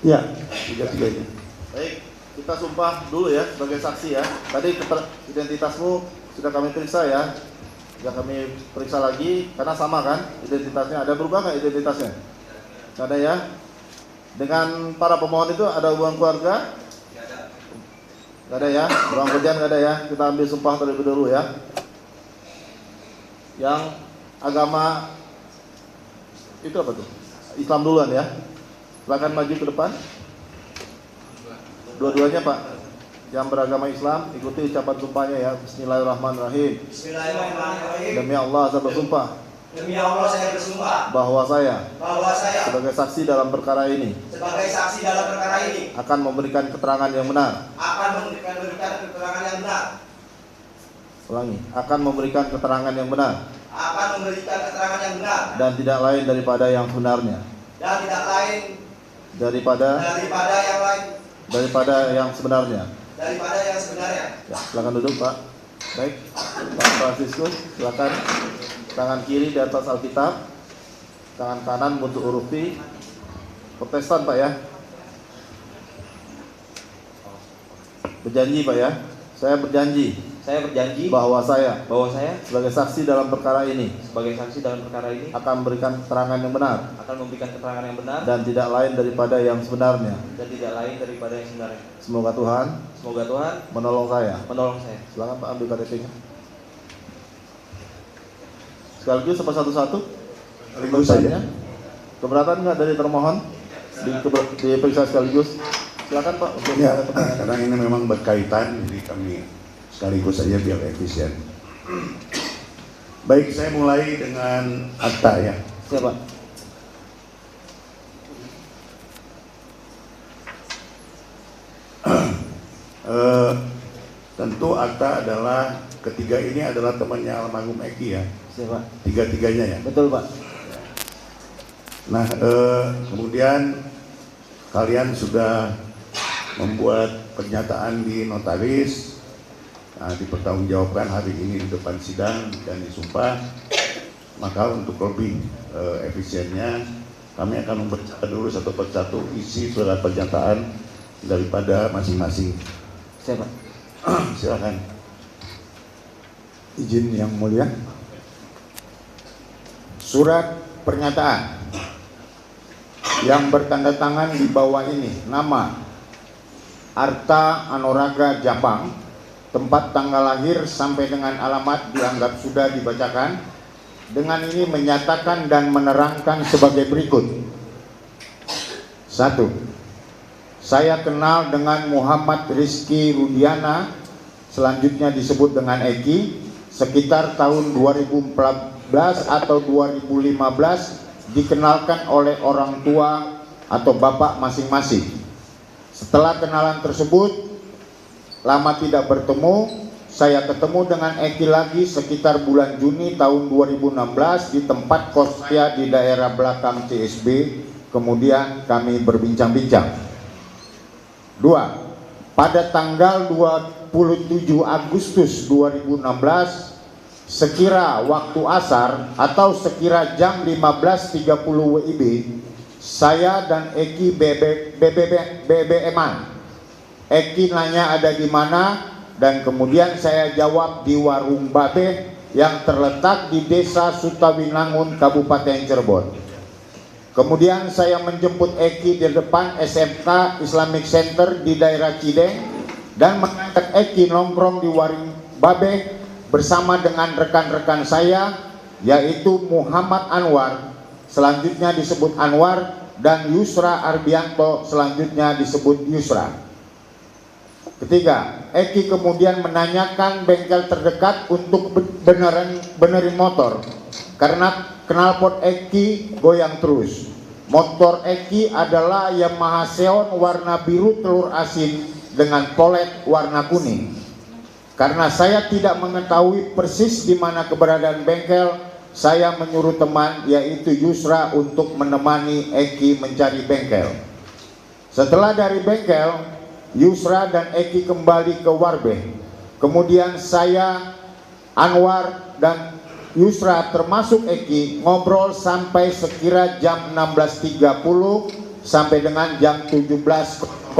Ya, tiga-tiganya. Baik, kita sumpah dulu ya sebagai saksi ya. Tadi identitasmu sudah kami periksa ya. Sudah kami periksa lagi karena sama kan identitasnya. Ada berubah nggak identitasnya? Nggak ada ya. Dengan para pemohon itu ada hubungan keluarga? Nggak ada ya. Ruang kerjaan nggak ada ya. Kita ambil sumpah terlebih dahulu ya. Yang agama itu apa tuh? Islam duluan ya. Silakan maju ke depan. Dua-duanya Pak. Yang beragama Islam ikuti ucapan sumpahnya ya. Bismillahirrahmanirrahim. Bismillahirrahmanirrahim. Demi Allah saya bersumpah Demi Allah saya bersumpah bahwa saya sebagai saksi dalam perkara ini saksi dalam perkara ini akan memberikan keterangan yang benar. akan memberikan keterangan yang benar. Ulangi, akan memberikan keterangan yang benar Akan memberikan keterangan yang benar dan tidak lain daripada yang sebenarnya. dan tidak lain Daripada yang sebenarnya. Ya, silakan duduk Pak. Baik, Pak Franciscus, silakan. Tangan kiri di atas Alkitab, tangan kanan untuk huruf P. Protestan Pak ya. Berjanji Pak ya. Saya berjanji bahwa saya sebagai saksi dalam perkara ini akan memberikan keterangan yang benar dan tidak lain daripada yang sebenarnya. Semoga Tuhan menolong saya. Silakan Pak ambil KTP-nya. Sekaligus apa satu-satu? Sekaligus saja. Keberatan nggak dari termohon diperiksa sekaligus? Silakan Pak. Ya, karena ini memang berkaitan, jadi kami sekaligus saja biar efisien. Baik, saya mulai dengan akta ya. Siapa? Tentu akta adalah ketiga ini adalah temannya almarhum Eki ya. Siapa? Tiga-tiganya ya. Betul Pak. Nah, kemudian kalian sudah membuat pernyataan di notaris, dipertanggungjawabkan hari ini di depan sidang dan disumpah. Maka untuk lebih efisiennya, kami akan membaca dulu satu persatu isi surat pernyataan daripada masing-masing. Siapa? Silakan. Izin yang mulia. Surat pernyataan yang bertanda tangan di bawah ini, nama Arta Anoraga Japang, tempat tanggal lahir sampai dengan alamat dianggap sudah dibacakan. Dengan ini menyatakan dan menerangkan sebagai berikut. 1. Saya kenal dengan Muhammad Rizky Rudiana, selanjutnya disebut dengan Eki, sekitar tahun 2014 atau 2015, dikenalkan oleh orang tua atau bapak masing-masing. Setelah kenalan tersebut, lama tidak bertemu, saya ketemu dengan Eki lagi sekitar bulan Juni tahun 2016 di tempat kos saya di daerah belakang CSB. Kemudian kami berbincang-bincang. 2. Pada tanggal 27 Agustus 2016, sekira waktu asar atau sekira jam 15.30 WIB, saya dan Eki BBM-an. Eki nanya ada di mana, dan kemudian saya jawab di warung Babe yang terletak di Desa Sutawinangun, Kabupaten Cirebon. Kemudian saya menjemput Eki di depan SMK Islamic Center di daerah Cideng dan mengajak Eki nongkrong di warung Babe bersama dengan rekan-rekan saya, yaitu Muhammad Anwar, selanjutnya disebut Anwar, dan Yusra Arbianto, selanjutnya disebut Yusra. Ketiga, Eki kemudian menanyakan bengkel terdekat untuk benerin motor karena knalpot Eki goyang terus. Motor Eki adalah Yamaha Xeon warna biru telur asin dengan polet warna kuning. Karena saya tidak mengetahui persis di mana keberadaan bengkel, saya menyuruh teman yaitu Yusra untuk menemani Eki mencari bengkel. Setelah dari bengkel, Yusra dan Eki kembali ke Warbe. Kemudian saya, Anwar, dan Yusra termasuk Eki ngobrol sampai sekira jam 16.30 sampai dengan jam 17.00.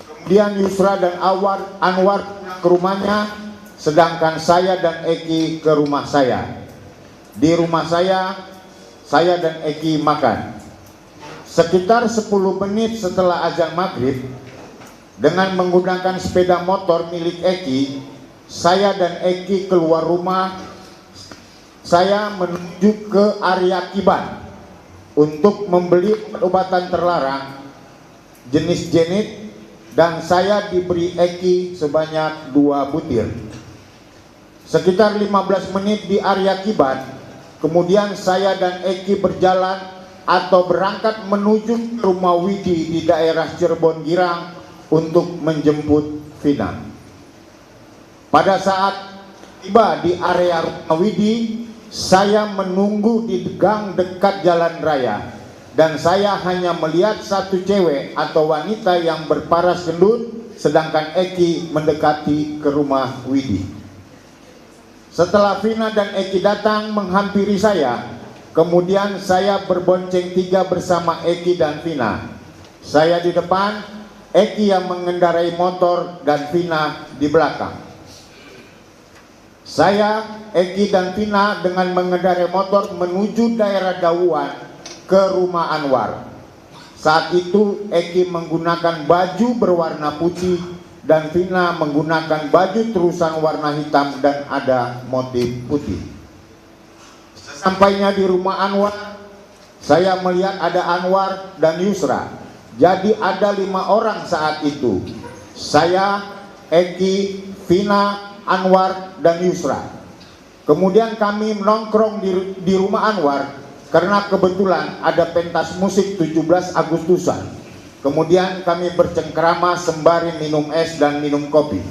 Kemudian Yusra dan Anwar ke rumahnya, sedangkan saya dan Eki ke rumah saya. Di rumah saya dan Eki makan. Sekitar 10 menit setelah azan maghrib, dengan menggunakan sepeda motor milik Eki, saya dan Eki keluar rumah. Saya menuju ke area Kiban untuk membeli obat-obatan terlarang jenis Jenit, dan saya diberi Eki sebanyak 2 butir. Sekitar 15 menit di area Kiban, kemudian saya dan Eki berjalan atau berangkat menuju ke rumah Widi di daerah Cirebon Girang untuk menjemput Vina. Pada saat tiba di area rumah Widi, saya menunggu di gang dekat jalan raya, dan saya hanya melihat satu cewek atau wanita yang berparas gendut, sedangkan Eki mendekati ke rumah Widi. Setelah Vina dan Eki datang menghampiri saya, kemudian saya berbonceng 3 bersama Eki dan Vina. Saya di depan, Eki yang mengendarai motor, dan Vina di belakang. Saya, Eki dan Vina dengan mengendarai motor menuju daerah Dawuan ke rumah Anwar. Saat itu Eki menggunakan baju berwarna putih dan Vina menggunakan baju terusan warna hitam dan ada motif putih. Sesampainya di rumah Anwar, saya melihat ada Anwar dan Yusra. Jadi ada 5 orang saat itu. Saya, Eki, Vina, Anwar, dan Yusra. Kemudian kami nongkrong di rumah Anwar karena kebetulan ada pentas musik 17 Agustusan. Kemudian kami bercengkrama sembari minum es dan minum kopi.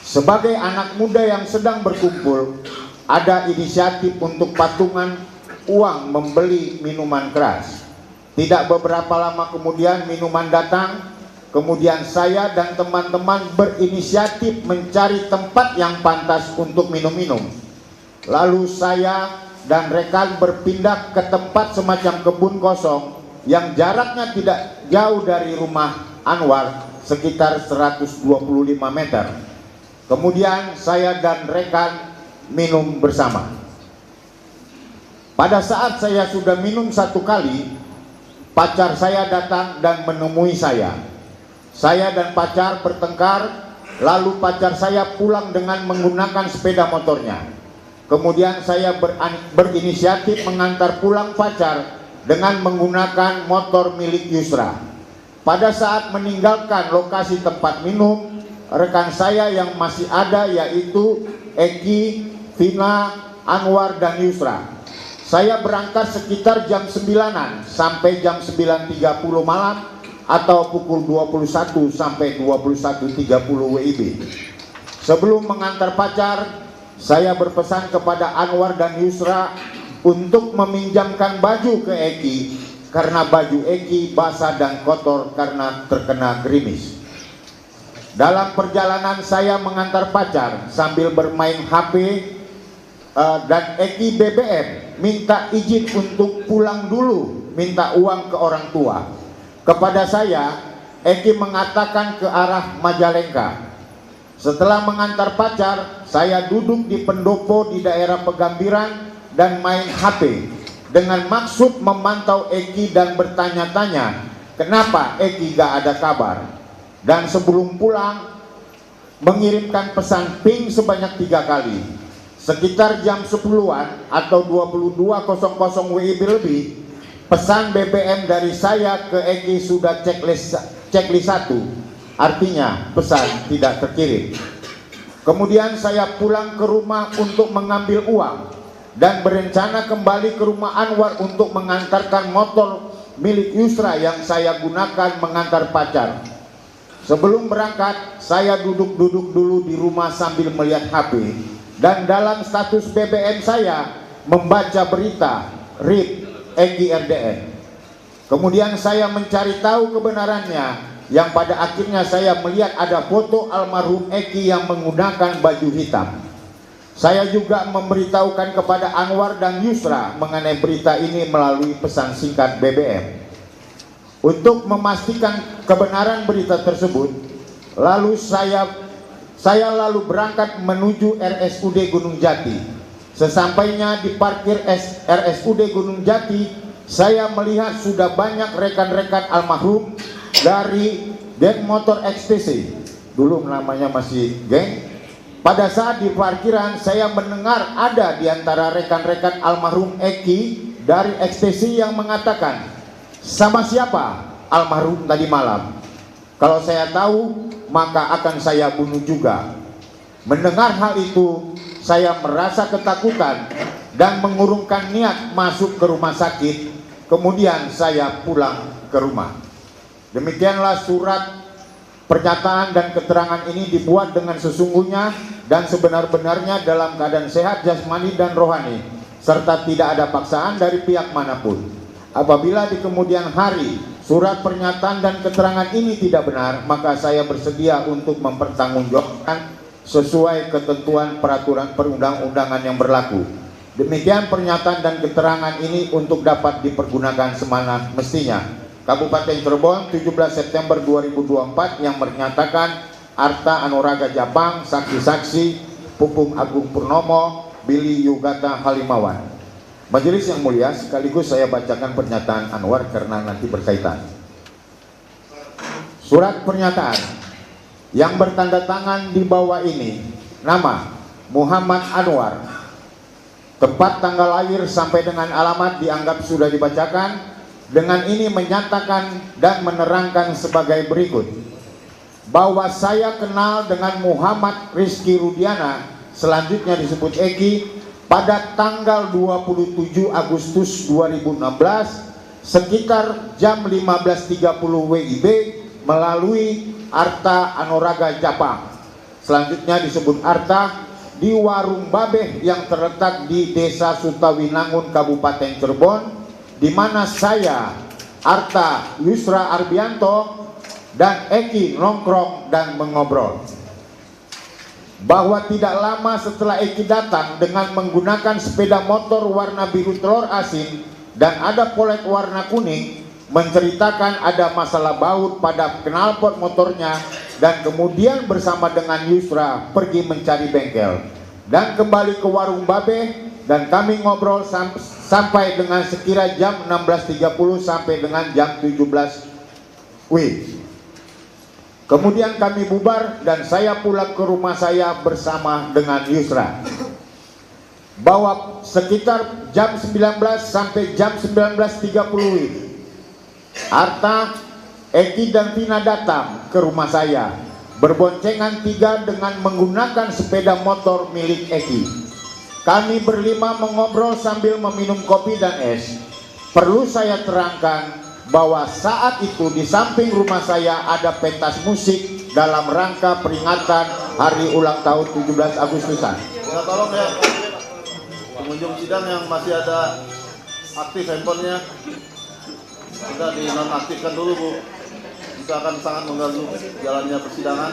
Sebagai anak muda yang sedang berkumpul, ada inisiatif untuk patungan uang membeli minuman keras. Tidak beberapa lama kemudian minuman datang. Kemudian saya dan teman-teman berinisiatif mencari tempat yang pantas untuk minum-minum. Lalu saya dan rekan berpindah ke tempat semacam kebun kosong yang jaraknya tidak jauh dari rumah Anwar, sekitar 125 meter. Kemudian saya dan rekan minum bersama. Pada saat saya sudah minum 1 kali, pacar saya datang dan menemui saya. Saya dan pacar bertengkar, lalu pacar saya pulang dengan menggunakan sepeda motornya. Kemudian saya berinisiatif mengantar pulang pacar dengan menggunakan motor milik Yusra. Pada saat meninggalkan lokasi tempat minum, rekan saya yang masih ada yaitu Eki, Vina, Anwar, dan Yusra. Saya berangkat sekitar jam 9-an sampai jam 9.30 malam atau pukul 21 sampai 21.30 WIB. Sebelum mengantar pacar, saya berpesan kepada Anwar dan Yusra untuk meminjamkan baju ke Eki karena baju Eki basah dan kotor karena terkena gerimis. Dalam perjalanan saya mengantar pacar sambil bermain HP, dan Eki BBM minta izin untuk pulang dulu, minta uang ke orang tua. Kepada saya, Eki mengatakan ke arah Majalengka. Setelah mengantar pacar, saya duduk di pendopo di daerah Pegambiran dan main HP dengan maksud memantau Eki dan bertanya-tanya kenapa Eki gak ada kabar. Dan sebelum pulang, mengirimkan pesan ping sebanyak 3 kali. Sekitar jam 10-an atau 22.00 WIB lebih, pesan BBM dari saya ke Eki sudah checklist 1, artinya pesan tidak terkirim. Kemudian saya pulang ke rumah untuk mengambil uang dan berencana kembali ke rumah Anwar untuk mengantarkan motor milik Yusra yang saya gunakan mengantar pacar. Sebelum berangkat, saya duduk-duduk dulu di rumah sambil melihat HP, dan dalam status BBM saya membaca berita RIP Eki RDN. Kemudian saya mencari tahu kebenarannya, yang pada akhirnya saya melihat ada foto almarhum Eki yang menggunakan baju hitam. Saya juga memberitahukan kepada Anwar dan Yusra mengenai berita ini melalui pesan singkat BBM. Untuk memastikan kebenaran berita tersebut, lalu saya lalu berangkat menuju RSUD Gunung Jati. Sesampainya di parkir RSUD Gunung Jati, saya melihat sudah banyak rekan-rekan almarhum dari geng motor XTC. Dulu namanya masih geng. Pada saat di parkiran, saya mendengar ada di antara rekan-rekan almarhum Eki dari XTC yang mengatakan, "Sama siapa almarhum tadi malam? Kalau saya tahu, maka akan saya bunuh juga." Mendengar hal itu, saya merasa ketakutan dan mengurungkan niat masuk ke rumah sakit. Kemudian saya pulang ke rumah. Demikianlah surat pernyataan dan keterangan ini dibuat dengan sesungguhnya dan sebenar-benarnya dalam keadaan sehat jasmani dan rohani, serta tidak ada paksaan dari pihak manapun. Apabila di kemudian hari surat pernyataan dan keterangan ini tidak benar, maka saya bersedia untuk mempertanggungjawabkan sesuai ketentuan peraturan perundang-undangan yang berlaku. Demikian pernyataan dan keterangan ini untuk dapat dipergunakan semana mestinya. Kabupaten Cirebon, 17 September 2024, yang menyatakan Arta Anuraga Japang, saksi-saksi Pupung Agung Purnomo, Billy Yugata Halimawan. Majelis yang mulia, sekaligus saya bacakan pernyataan Anwar karena nanti berkaitan. Surat pernyataan yang bertanda tangan di bawah ini, nama Muhammad Anwar, tempat tanggal lahir sampai dengan alamat dianggap sudah dibacakan. Dengan ini menyatakan dan menerangkan sebagai berikut, bahwa saya kenal dengan Muhammad Rizky Rudiana, selanjutnya disebut Eki, pada tanggal 27 Agustus 2016 sekitar jam 15.30 WIB melalui Arta Anuraga Japang, selanjutnya disebut Arta, di warung Babeh yang terletak di Desa Sutawinangun, Kabupaten Cirebon, di mana saya, Arta Yusra Arbianto, dan Eki nongkrong dan mengobrol. Bahwa tidak lama setelah Eki datang dengan menggunakan sepeda motor warna biru telur asin dan ada polet warna kuning, menceritakan ada masalah baut pada knalpot motornya, dan kemudian bersama dengan Yusra pergi mencari bengkel dan kembali ke warung Babeh, dan kami ngobrol sampai dengan sekira jam 16.30 sampai dengan jam 17 WIB. Kemudian kami bubar dan saya pulang ke rumah saya bersama dengan Yusra. Bahwa sekitar jam 19 sampai jam 19.30 WIB, Arta, Eki dan Tina datang ke rumah saya berboncengan tiga dengan menggunakan sepeda motor milik Eki. Kami berlima mengobrol sambil meminum kopi dan es. Perlu saya terangkan bahwa saat itu di samping rumah saya ada pentas musik dalam rangka peringatan hari ulang tahun 17 Agustusan. Ya, tolong ya pengunjung sidang yang masih ada aktif handphonenya, tidak dinonaktifkan dulu, Bu. Itu akan sangat mengganggu jalannya persidangan.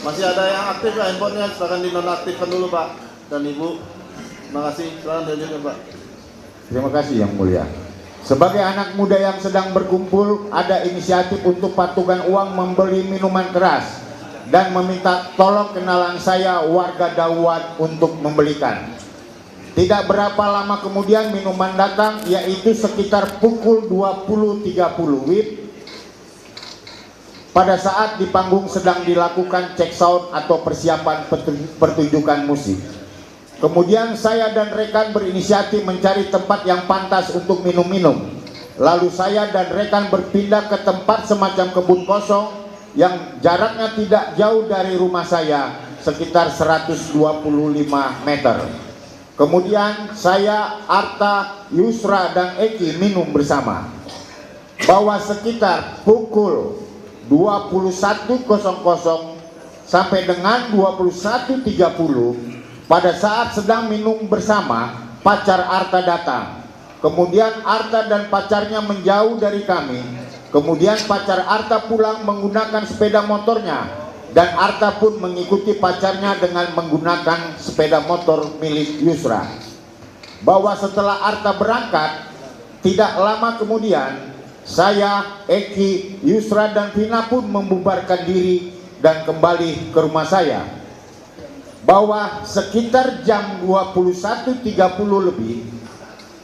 Masih ada yang aktif ya handphonenya, silakan dinonaktifkan dulu, Pak dan Ibu. Terima kasih, silakan dilanjutkan, Pak. Terima kasih yang mulia. Sebagai anak muda yang sedang berkumpul, ada inisiatif untuk patungan uang membeli minuman keras dan meminta tolong kenalan saya warga Dawat untuk membelikan. Tidak berapa lama kemudian minuman datang, yaitu sekitar pukul 20.30 WIB. Pada saat di panggung sedang dilakukan cek sound atau persiapan pertunjukan musik. Kemudian saya dan rekan berinisiatif mencari tempat yang pantas untuk minum-minum. Lalu saya dan rekan berpindah ke tempat semacam kebun kosong yang jaraknya tidak jauh dari rumah saya, sekitar 125 meter. Kemudian saya, Arta, Yusra, dan Eki minum bersama. Bahwa sekitar pukul 21.00 sampai dengan 21.30 pada saat sedang minum bersama, pacar Arta datang. Kemudian Arta dan pacarnya menjauh dari kami. Kemudian pacar Arta pulang menggunakan sepeda motornya dan Arta pun mengikuti pacarnya dengan menggunakan sepeda motor milik Yusra. Bahwa setelah Arta berangkat, tidak lama kemudian saya, Eki, Yusra dan Vina pun membubarkan diri dan kembali ke rumah saya. Bahwa sekitar jam 21.30 lebih,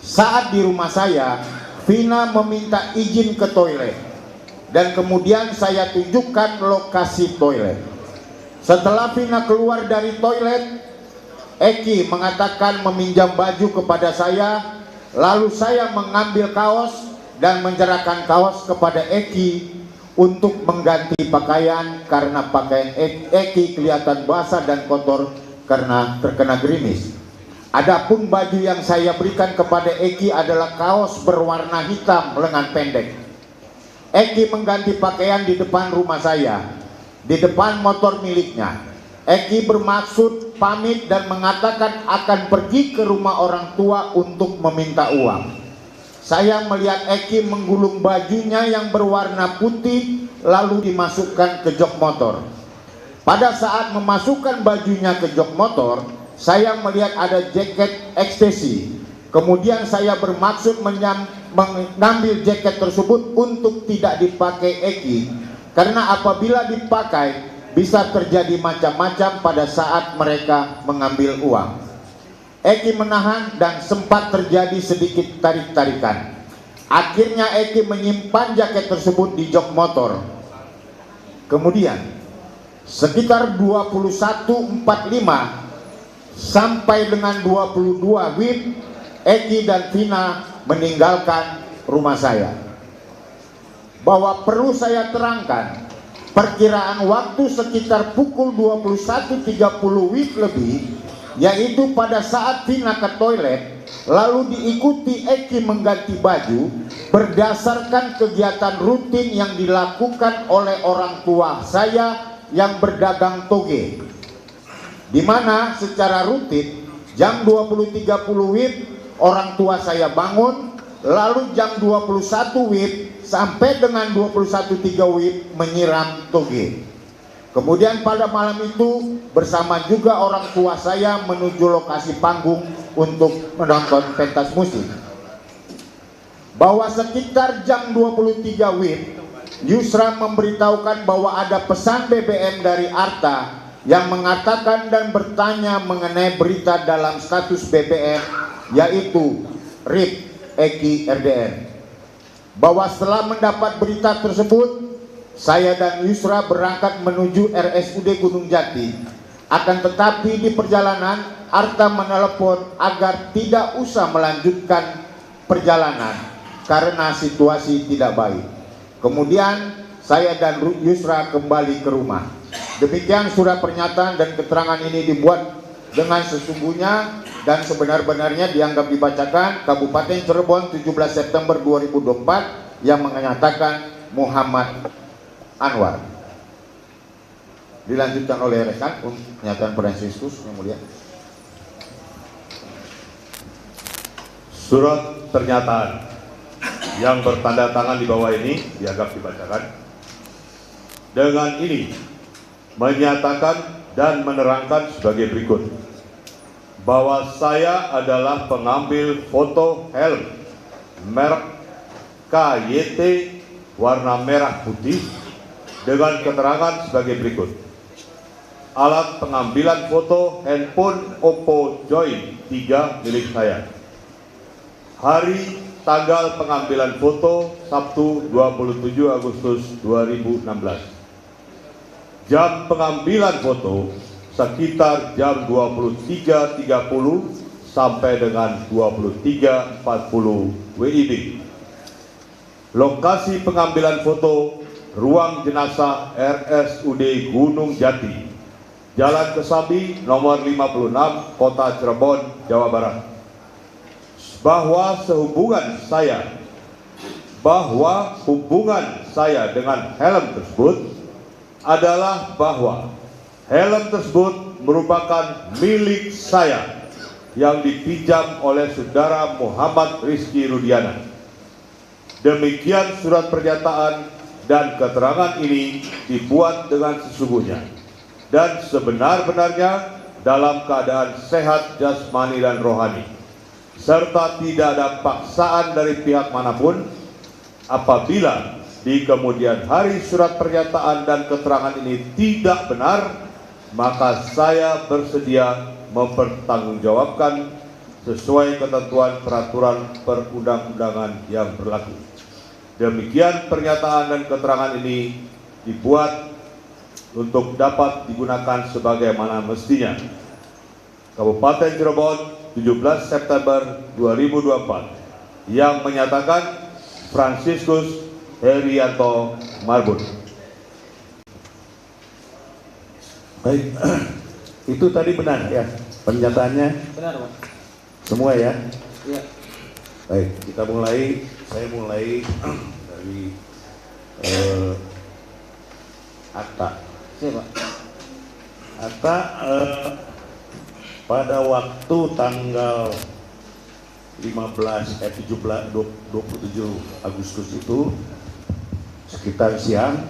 saat di rumah saya, Vina meminta izin ke toilet dan kemudian saya tunjukkan lokasi toilet. Setelah Vina keluar dari toilet, Eki mengatakan meminjam baju kepada saya, lalu saya mengambil kaos dan menyerahkan kaos kepada Eki untuk mengganti pakaian karena pakaian Eki kelihatan basah dan kotor karena terkena gerimis. Adapun baju yang saya berikan kepada Eki adalah kaos berwarna hitam lengan pendek. Eki mengganti pakaian di depan rumah saya, di depan motor miliknya. Eki bermaksud pamit dan mengatakan akan pergi ke rumah orang tua untuk meminta uang. Saya melihat Eki menggulung bajunya yang berwarna putih lalu dimasukkan ke jok motor. Pada saat memasukkan bajunya ke jok motor, saya melihat ada jaket ekstasi. Kemudian saya bermaksud mengambil jaket tersebut untuk tidak dipakai Eki, karena apabila dipakai bisa terjadi macam-macam pada saat mereka mengambil uang. Eki menahan dan sempat terjadi sedikit tarik-tarikan. Akhirnya Eki menyimpan jaket tersebut di jok motor. Kemudian sekitar 21.45 sampai dengan 22 WIB, Eki dan Vina meninggalkan rumah saya. Bahwa perlu saya terangkan, perkiraan waktu sekitar pukul 21.30 WIB lebih, yaitu pada saat Vina ke toilet lalu diikuti Eki mengganti baju, berdasarkan kegiatan rutin yang dilakukan oleh orang tua saya yang berdagang toge, di mana secara rutin jam 20.30 WIB orang tua saya bangun, lalu jam 21 WIB sampai dengan 21.03 WIB menyiram toge. Kemudian pada malam itu bersama juga orang tua saya menuju lokasi panggung untuk menonton pentas musik. Bahwa sekitar jam 23 WIB, Yusra memberitahukan bahwa ada pesan BBM dari Arta yang mengatakan dan bertanya mengenai berita dalam status BBM, yaitu RIP Eki RDN. Bahwa setelah mendapat berita tersebut, saya dan Yusra berangkat menuju RSUD Gunung Jati. Akan tetapi di perjalanan Arta menelepon agar tidak usah melanjutkan perjalanan karena situasi tidak baik. Kemudian saya dan Yusra kembali ke rumah. Demikian surat pernyataan dan keterangan ini dibuat dengan sesungguhnya dan sebenar-benarnya dianggap dibacakan Kabupaten Cirebon 17 September 2024 yang menyatakan Muhammad Anwar. Dilanjutkan oleh rekan untuk pernyataan Franciscus yang mulia. Surat pernyataan yang bertanda tangan di bawah ini dianggap dibacakan. Dengan ini menyatakan dan menerangkan sebagai berikut, bahwa saya adalah pengambil foto helm merek KYT warna merah putih dengan keterangan sebagai berikut. Alat pengambilan foto handphone Oppo Joy 3 milik saya. Hari tanggal pengambilan foto Sabtu 27 Agustus 2016. Jam pengambilan foto sekitar jam 23.30 sampai dengan 23.40 WIB. Lokasi pengambilan foto ruang jenazah RSUD Gunung Jati, Jalan Kesambi nomor 56, Kota Cirebon, Jawa Barat. Bahwa hubungan saya dengan helm tersebut adalah bahwa helm tersebut merupakan milik saya yang dipinjam oleh saudara Muhammad Rizky Rudiana. Demikian surat pernyataan dan keterangan ini dibuat dengan sesungguhnya. dan sebenar-benarnya dalam keadaan sehat jasmani dan rohani, serta tidak ada paksaan dari pihak manapun. Apabila di kemudian hari surat pernyataan dan keterangan ini tidak benar, maka saya bersedia mempertanggungjawabkan sesuai ketentuan peraturan perundang-undangan yang berlaku. Demikian pernyataan dan keterangan ini dibuat untuk dapat digunakan sebagaimana mestinya. Kabupaten Cirebon, 17 September 2024, yang menyatakan Fransiskus Herianto Marbun. Baik, itu tadi benar ya pernyataannya Benar, Pak. semua ya. Iya. Baik, kita mulai. Saya mulai dari akta. Siapa? Akta pada waktu tanggal 27 Agustus itu sekitar siang,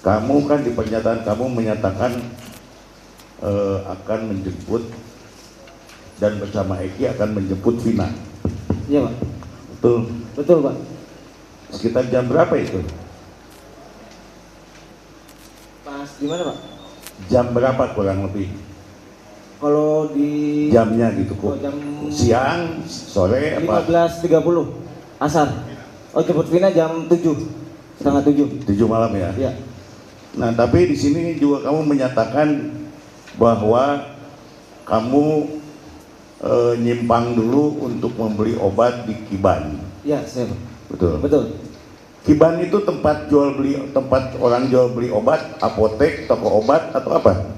kamu kan di pernyataan kamu menyatakan akan menjemput dan bersama Eki akan menjemput Vina. Iya, Pak. Betul. Betul, Pak. Sekitar jam berapa itu? Pas di mana, Pak? Jam berapa kurang lebih? Kalau di Jamnya gitu kok. Oh, jam Siang, sore apa? 15.30 asar. Oh, jemput Vina jam 7:30. 7 malam ya. Iya. Nah, tapi di sini juga kamu menyatakan bahwa kamu nyimpang dulu untuk membeli obat di Kiban. Iya, siapa? Betul. Betul. Kiban itu tempat orang jual beli obat, apotek, toko obat atau apa?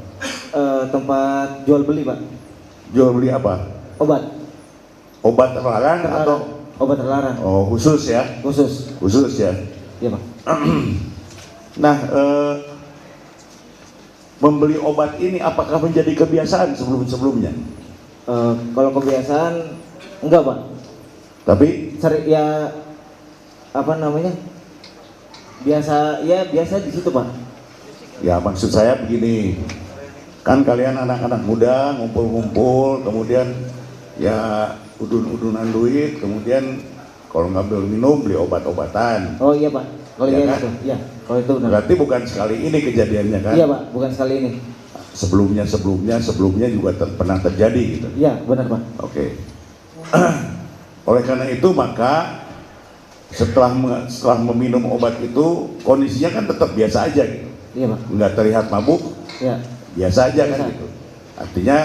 Tempat jual beli, Pak. Jual beli apa? Obat. Obat terlarang atau obat terlarang. oh khusus ya? Khusus. Khusus ya. Iya, Pak. Nah, membeli obat ini apakah menjadi kebiasaan sebelumnya? Kalau kebiasaan enggak, Pak. Tapi Sering ya apa namanya? Biasa di situ, Pak. ya maksud saya begini, kan kalian anak-anak muda ngumpul-ngumpul, kemudian ya udun-udunan duit, kemudian kalau nggak beli minum beli obat-obatan. Oh iya, Pak. Kalau Ya iya kan? itu. Iya, kalau itu benar. Berarti bukan sekali ini kejadiannya kan? Iya, Pak, bukan sekali ini. Sebelumnya juga pernah terjadi gitu. Iya, benar, Pak. Oke. Oleh karena itu maka setelah meminum obat itu kondisinya kan tetap biasa aja gitu. Iya, Pak. Nggak terlihat mabuk, Iya. biasa aja kan Biasa. gitu. Artinya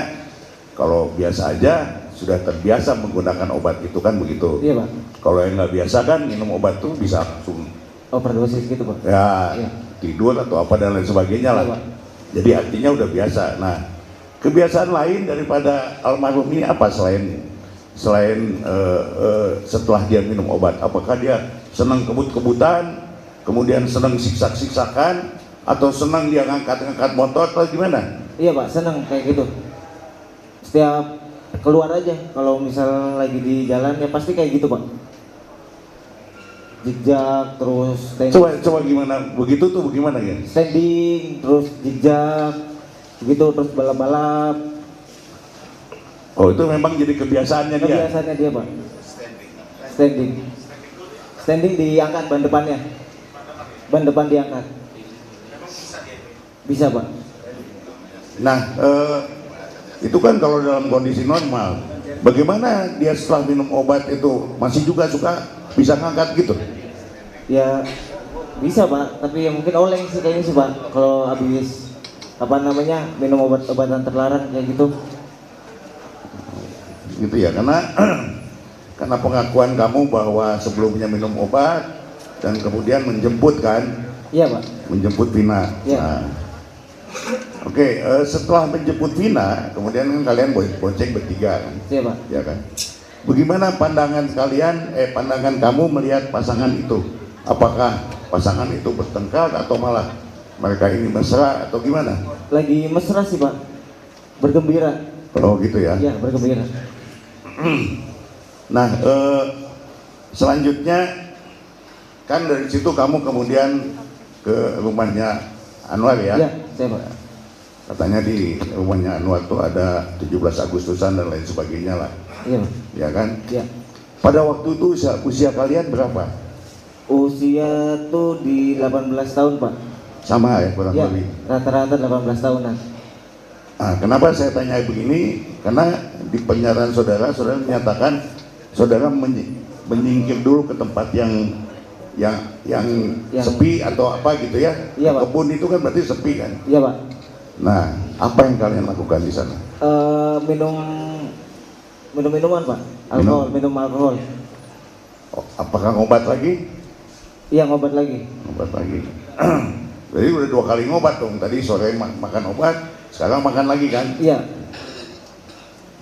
kalau biasa aja sudah terbiasa menggunakan obat itu kan begitu. Iya, Pak. Kalau yang nggak biasa kan minum obat tuh bisa langsung Overdosis gitu, Pak. ya Iya. tidur atau apa dan lain sebagainya lah. Iya, Pak. Jadi artinya udah biasa. Nah, kebiasaan lain daripada almarhum ini apa selain setelah dia minum obat? Apakah dia senang kebut-kebutan, kemudian senang siksak-siksakan, atau senang dia ngangkat-ngangkat motor atau gimana? Iya, Pak, senang kayak gitu. Setiap keluar aja kalau misal lagi di jalan ya pasti kayak gitu, Pak. Jejak terus Coba gimana? Begitu tuh bagaimana ya? standing terus jejak begitu terus balap-balap. Oh, itu memang jadi kebiasaannya dia. Kebiasaannya dia, Pak. Standing diangkat ban depannya. Ban depan diangkat. Bisa, Pak. Nah, itu kan kalau dalam kondisi normal. Bagaimana dia setelah minum obat itu masih juga suka bisa ngangkat gitu? Ya bisa, Pak, tapi ya mungkin oleng sih kayaknya sih, Pak, kalau habis apa namanya minum obat-obatan terlarang kayak gitu. Gitu ya, karena pengakuan kamu bahwa sebelumnya minum obat dan kemudian menjemput kan? Iya, Pak. Menjemput Vina. Iya. Nah, oke, setelah menjemput Vina, kemudian kan kalian bonceng bertiga kan? Iya, Pak. Ya kan? Bagaimana pandangan kamu melihat pasangan itu? Apakah pasangan itu bertengkar atau malah mereka ini mesra atau gimana? Lagi mesra sih, Pak. Bergembira. Oh gitu ya. Iya, bergembira. Nah, selanjutnya kan dari situ kamu kemudian ke rumahnya Anwar ya? Iya, saya, Pak. Katanya di rumahnya Anwar tuh ada 17 Agustusan dan lain sebagainya lah, Iya Pak. ya kan? Iya. Pada waktu itu usia kalian berapa? Usia tuh di 18 tahun Pak. Sama ya kurang Iya, lebih. rata-rata 18 tahunan. Nah, kenapa saya tanya begini? Karena di penjelasan saudara menyatakan saudara menyingkir dulu ke tempat yang sepi atau apa gitu ya. Iya, Pak. Kebun itu kan berarti sepi kan. Iya Pak. Nah, apa yang kalian lakukan di sana? Minuman Pak. Minum alkohol. Oh, apakah ngobat lagi? Iya, ngobat lagi. Ngobat lagi. Jadi udah 2 kali ngobat dong. Tadi sore makan obat, sekarang makan lagi kan? Iya.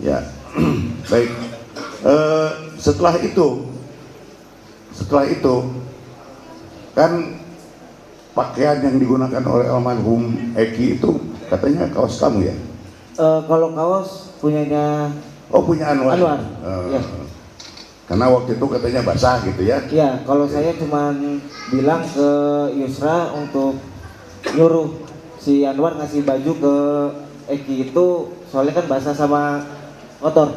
Ya. Baik. Setelah itu kan pakaian yang digunakan oleh almarhum Eki itu katanya kaos kamu ya? Kalau kaos punyanya Oh, punya Anwar. Anwar. Iya. Karena waktu itu katanya basah gitu ya? Iya, kalau saya cuman bilang ke Yusra untuk nyuruh si Anwar ngasih baju ke Eki itu soalnya kan basah sama kotor.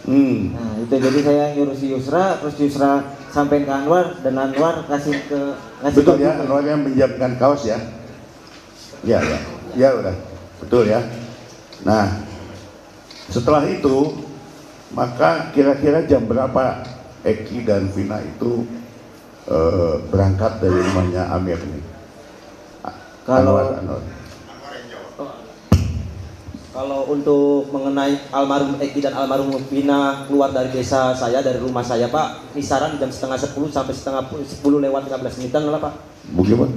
Nah itu jadi saya nyuruh si Yusra, terus Yusra sampein ke Anwar dan Anwar ngasih Betul baju ya, Anwar yang menyiapkan kaos ya? Ya udah, betul ya. Nah, setelah itu maka kira-kira jam berapa Eki dan Vina itu berangkat dari rumahnya Amir ini? Anwar. Kalau untuk mengenai almarhum Eki dan almarhum Vina keluar dari desa saya, dari rumah saya Pak, kisaran jam setengah 10 sampai setengah 10 lewat 15 menitan lah Pak.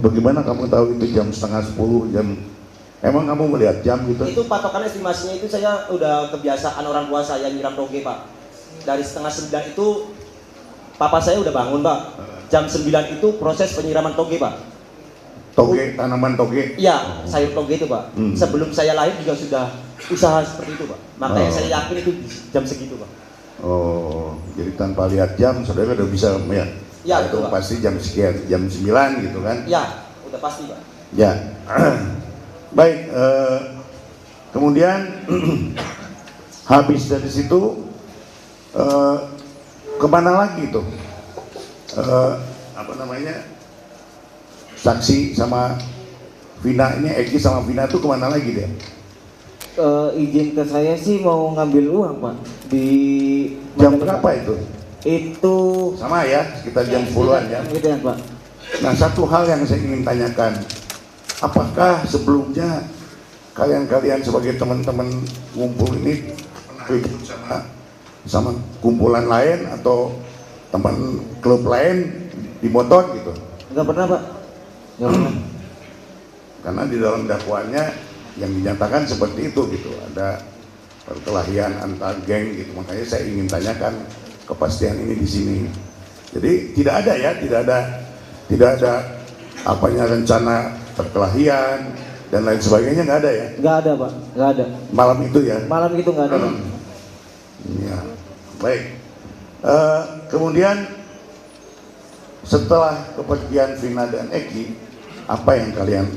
Bagaimana kamu tahu itu jam setengah 10 jam? Emang kamu melihat jam gitu? Itu patokan estimasinya itu saya udah kebiasaan orang tua saya nyiram toge Pak. Dari setengah 9 itu papa saya udah bangun Pak. Jam 9 itu proses penyiraman toge Pak. Toge, tanaman toge? Iya, sayur toge itu Pak. Sebelum saya lahir juga sudah usaha seperti itu Pak. Makanya saya yakin itu jam segitu Pak. Oh, jadi tanpa lihat jam saudara udah bisa melihat. Ya, itu Pak. pasti jam sekian, jam 9 gitu kan? Ya, udah pasti Pak. Ya. Baik, kemudian habis dari situ kemana lagi tuh? Apa namanya? Saksi sama Vina ini, Eki sama Vina tuh kemana lagi deh? Izin ke saya sih mau ngambil uang Pak di Jam berapa itu? Itu Sama ya, sekitar jam 10-an ya. gitu ya Pak. Nah, satu hal yang saya ingin tanyakan, apakah sebelumnya kalian sebagai teman-teman ngumpul ini pernah ribut sama kumpulan lain atau teman klub lain di motor gitu? Enggak pernah Pak. Enggak pernah. Karena di dalam dakwaannya yang dinyatakan seperti itu gitu, ada perkelahian antar geng gitu. Makanya saya ingin tanyakan kepastian ini di sini. Jadi tidak ada apanya rencana perkelahian dan lain sebagainya, nggak ada ya? Enggak ada Pak, enggak ada. Malam itu ya? Malam itu enggak ada Pak. Ya, baik. Kemudian setelah kepergian Vina dan Eki, apa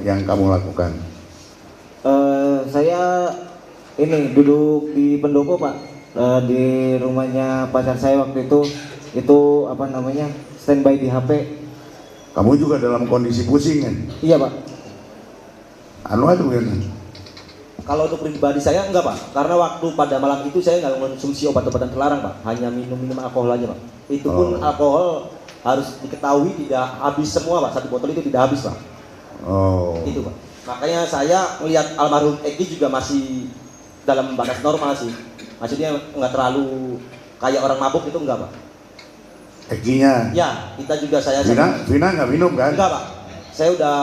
yang kamu lakukan? Saya ini duduk di pendopo Pak, di rumahnya pacar saya waktu itu apa namanya, standby di HP. Kamu juga dalam kondisi pusing kan? Iya Pak. Anwar gimana? Kalau untuk pribadi saya enggak Pak, karena waktu pada malam itu saya nggak mengonsumsi obat-obatan terlarang Pak, hanya minum alkohol aja Pak. Itu pun alkohol harus diketahui tidak habis semua Pak, satu botol itu tidak habis Pak. Oh. Itu Pak. Makanya saya melihat almarhum Eki juga masih dalam batas normal sih. Maksudnya nggak terlalu kayak orang mabuk, itu enggak Pak. Ekinya? Ya, kita juga Vina nggak minum kan? Enggak Pak. Saya udah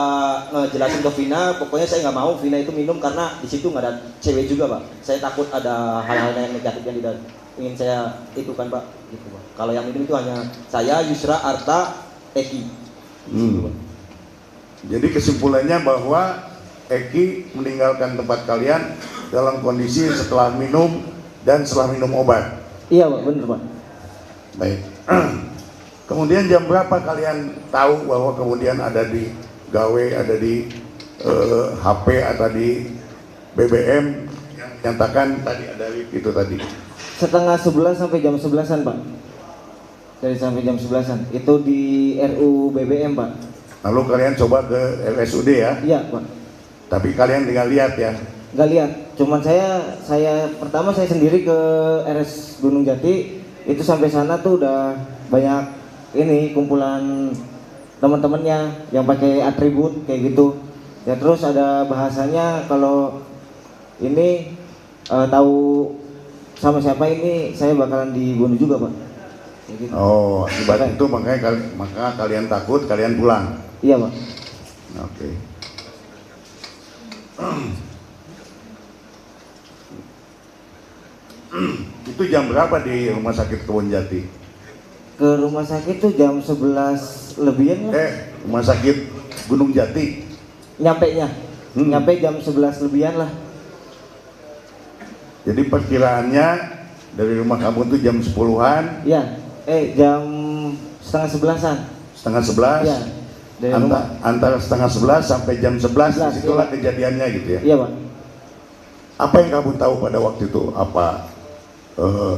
ngejelasin ke Vina, pokoknya saya nggak mau Vina itu minum karena di situ nggak ada cewek juga Pak. Saya takut ada hal-hal yang negatif yang tidak ingin saya itu kan Pak. Gitu Pak. Kalau yang minum itu hanya saya, Yusra, Arta, Eki. Gitu, Pak. Jadi kesimpulannya bahwa Eki meninggalkan tempat kalian dalam kondisi setelah minum dan setelah minum obat. Iya Pak, bener Pak. Baik. Kemudian jam berapa kalian tahu bahwa kemudian ada di gawe, ada di HP atau di BBM yang menyatakan tadi ada lift itu tadi. Setengah 11 sampai jam 11-an Pak. Dari sampai jam 11-an. Itu di RU BBM Pak. Lalu kalian coba ke RSUD ya? Iya Pak. Tapi kalian tinggal lihat ya? Nggak lihat. Cuman saya pertama saya sendiri ke RS Gunung Jati. Itu sampai sana tuh udah banyak ini kumpulan teman-temannya yang pakai atribut kayak gitu. Ya terus ada bahasanya kalau ini tahu sama siapa ini saya bakalan dibunuh juga Pak. Kayak gitu. Oh, akibat itu maka kalian takut, kalian pulang. Iya Pak. Oke. Itu jam berapa di rumah sakit Kebon Jati? Ke rumah sakit tuh jam 11 lebihan lah. Rumah sakit Gunung Jati. Nyampe jam 11 lebihan lah. Jadi perkiraannya dari rumah kamu tuh jam 10-an. Iya. Jam setengah 11-an. Setengah 11. Iya. Dari rumah. Antara setengah 11 sampai jam 11, disitulah iya. kejadiannya gitu ya. Iya Pak. Apa yang kamu tahu pada waktu itu? Apa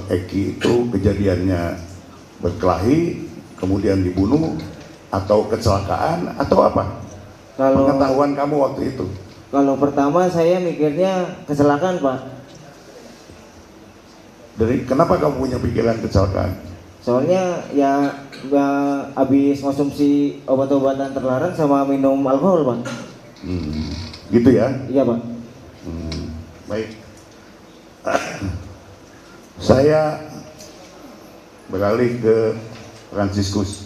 Eki itu kejadiannya berkelahi, kemudian dibunuh, atau kecelakaan, atau apa? Kalau Pengetahuan kamu waktu itu? Kalau pertama saya mikirnya kecelakaan Pak. Kenapa kamu punya pikiran kecelakaan? Soalnya ya habis konsumsi obat-obatan terlarang sama minum alkohol Pak. Gitu ya? Iya Pak. Baik. Saya beralih ke Fransiskus.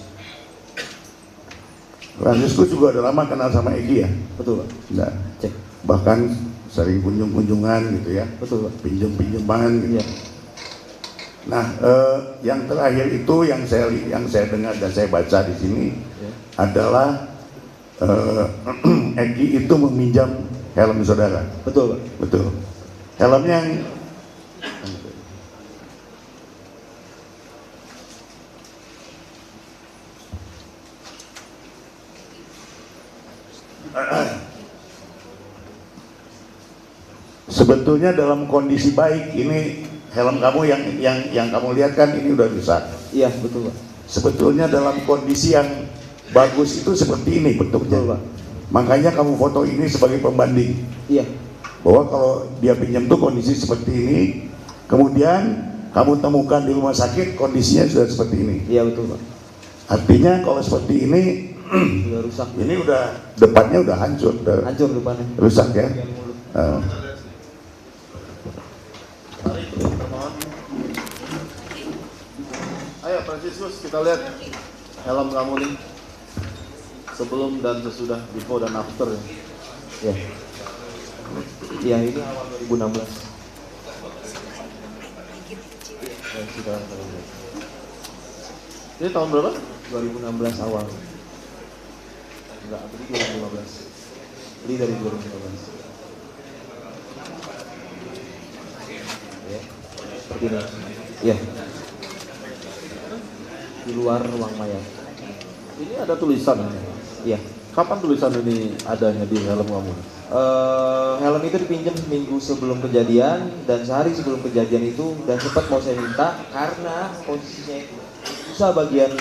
Fransiskus juga udah lama kenal sama Egi ya? Betul Pak. Nah, Cek. bahkan sering kunjung-kunjungan gitu ya? Betul Pak. Pinjem-pinjeman gitu. Iya. Nah, yang terakhir itu yang saya dengar dan saya baca di sini adalah Egi itu meminjam helm saudara. Betul Pak. Betul. Helmnya yang sebetulnya dalam kondisi baik. Ini helm kamu yang kamu lihat kan ini udah rusak. Iya betul Pak. Sebetulnya dalam kondisi yang bagus itu seperti ini bentuknya. Betul Pak. Makanya kamu foto ini sebagai pembanding. Iya. Bahwa kalau dia pinjam tuh kondisi seperti ini, kemudian kamu temukan di rumah sakit kondisinya sudah seperti ini. Iya betul Pak. Artinya kalau seperti ini Udah rusak. ini udah depannya udah hancur, udah Hancur depannya. rusak ya. Ayo Fransiskus, kita lihat helm kamu nih sebelum dan sesudah, before dan after ya. Iya. Iya ini awal 2016. Ini tahun berapa? 2016 awal. Enggak, tadi 2015. Ini dari 2015. Ya, seperti ini. Iya. Di luar ruang mayat. Ini ada tulisan. Iya. Kapan tulisan ini adanya di helm kamu? Helm itu dipinjam seminggu sebelum kejadian dan sehari sebelum kejadian itu, dan sempat mau saya minta karena posisinya itu susah, bagian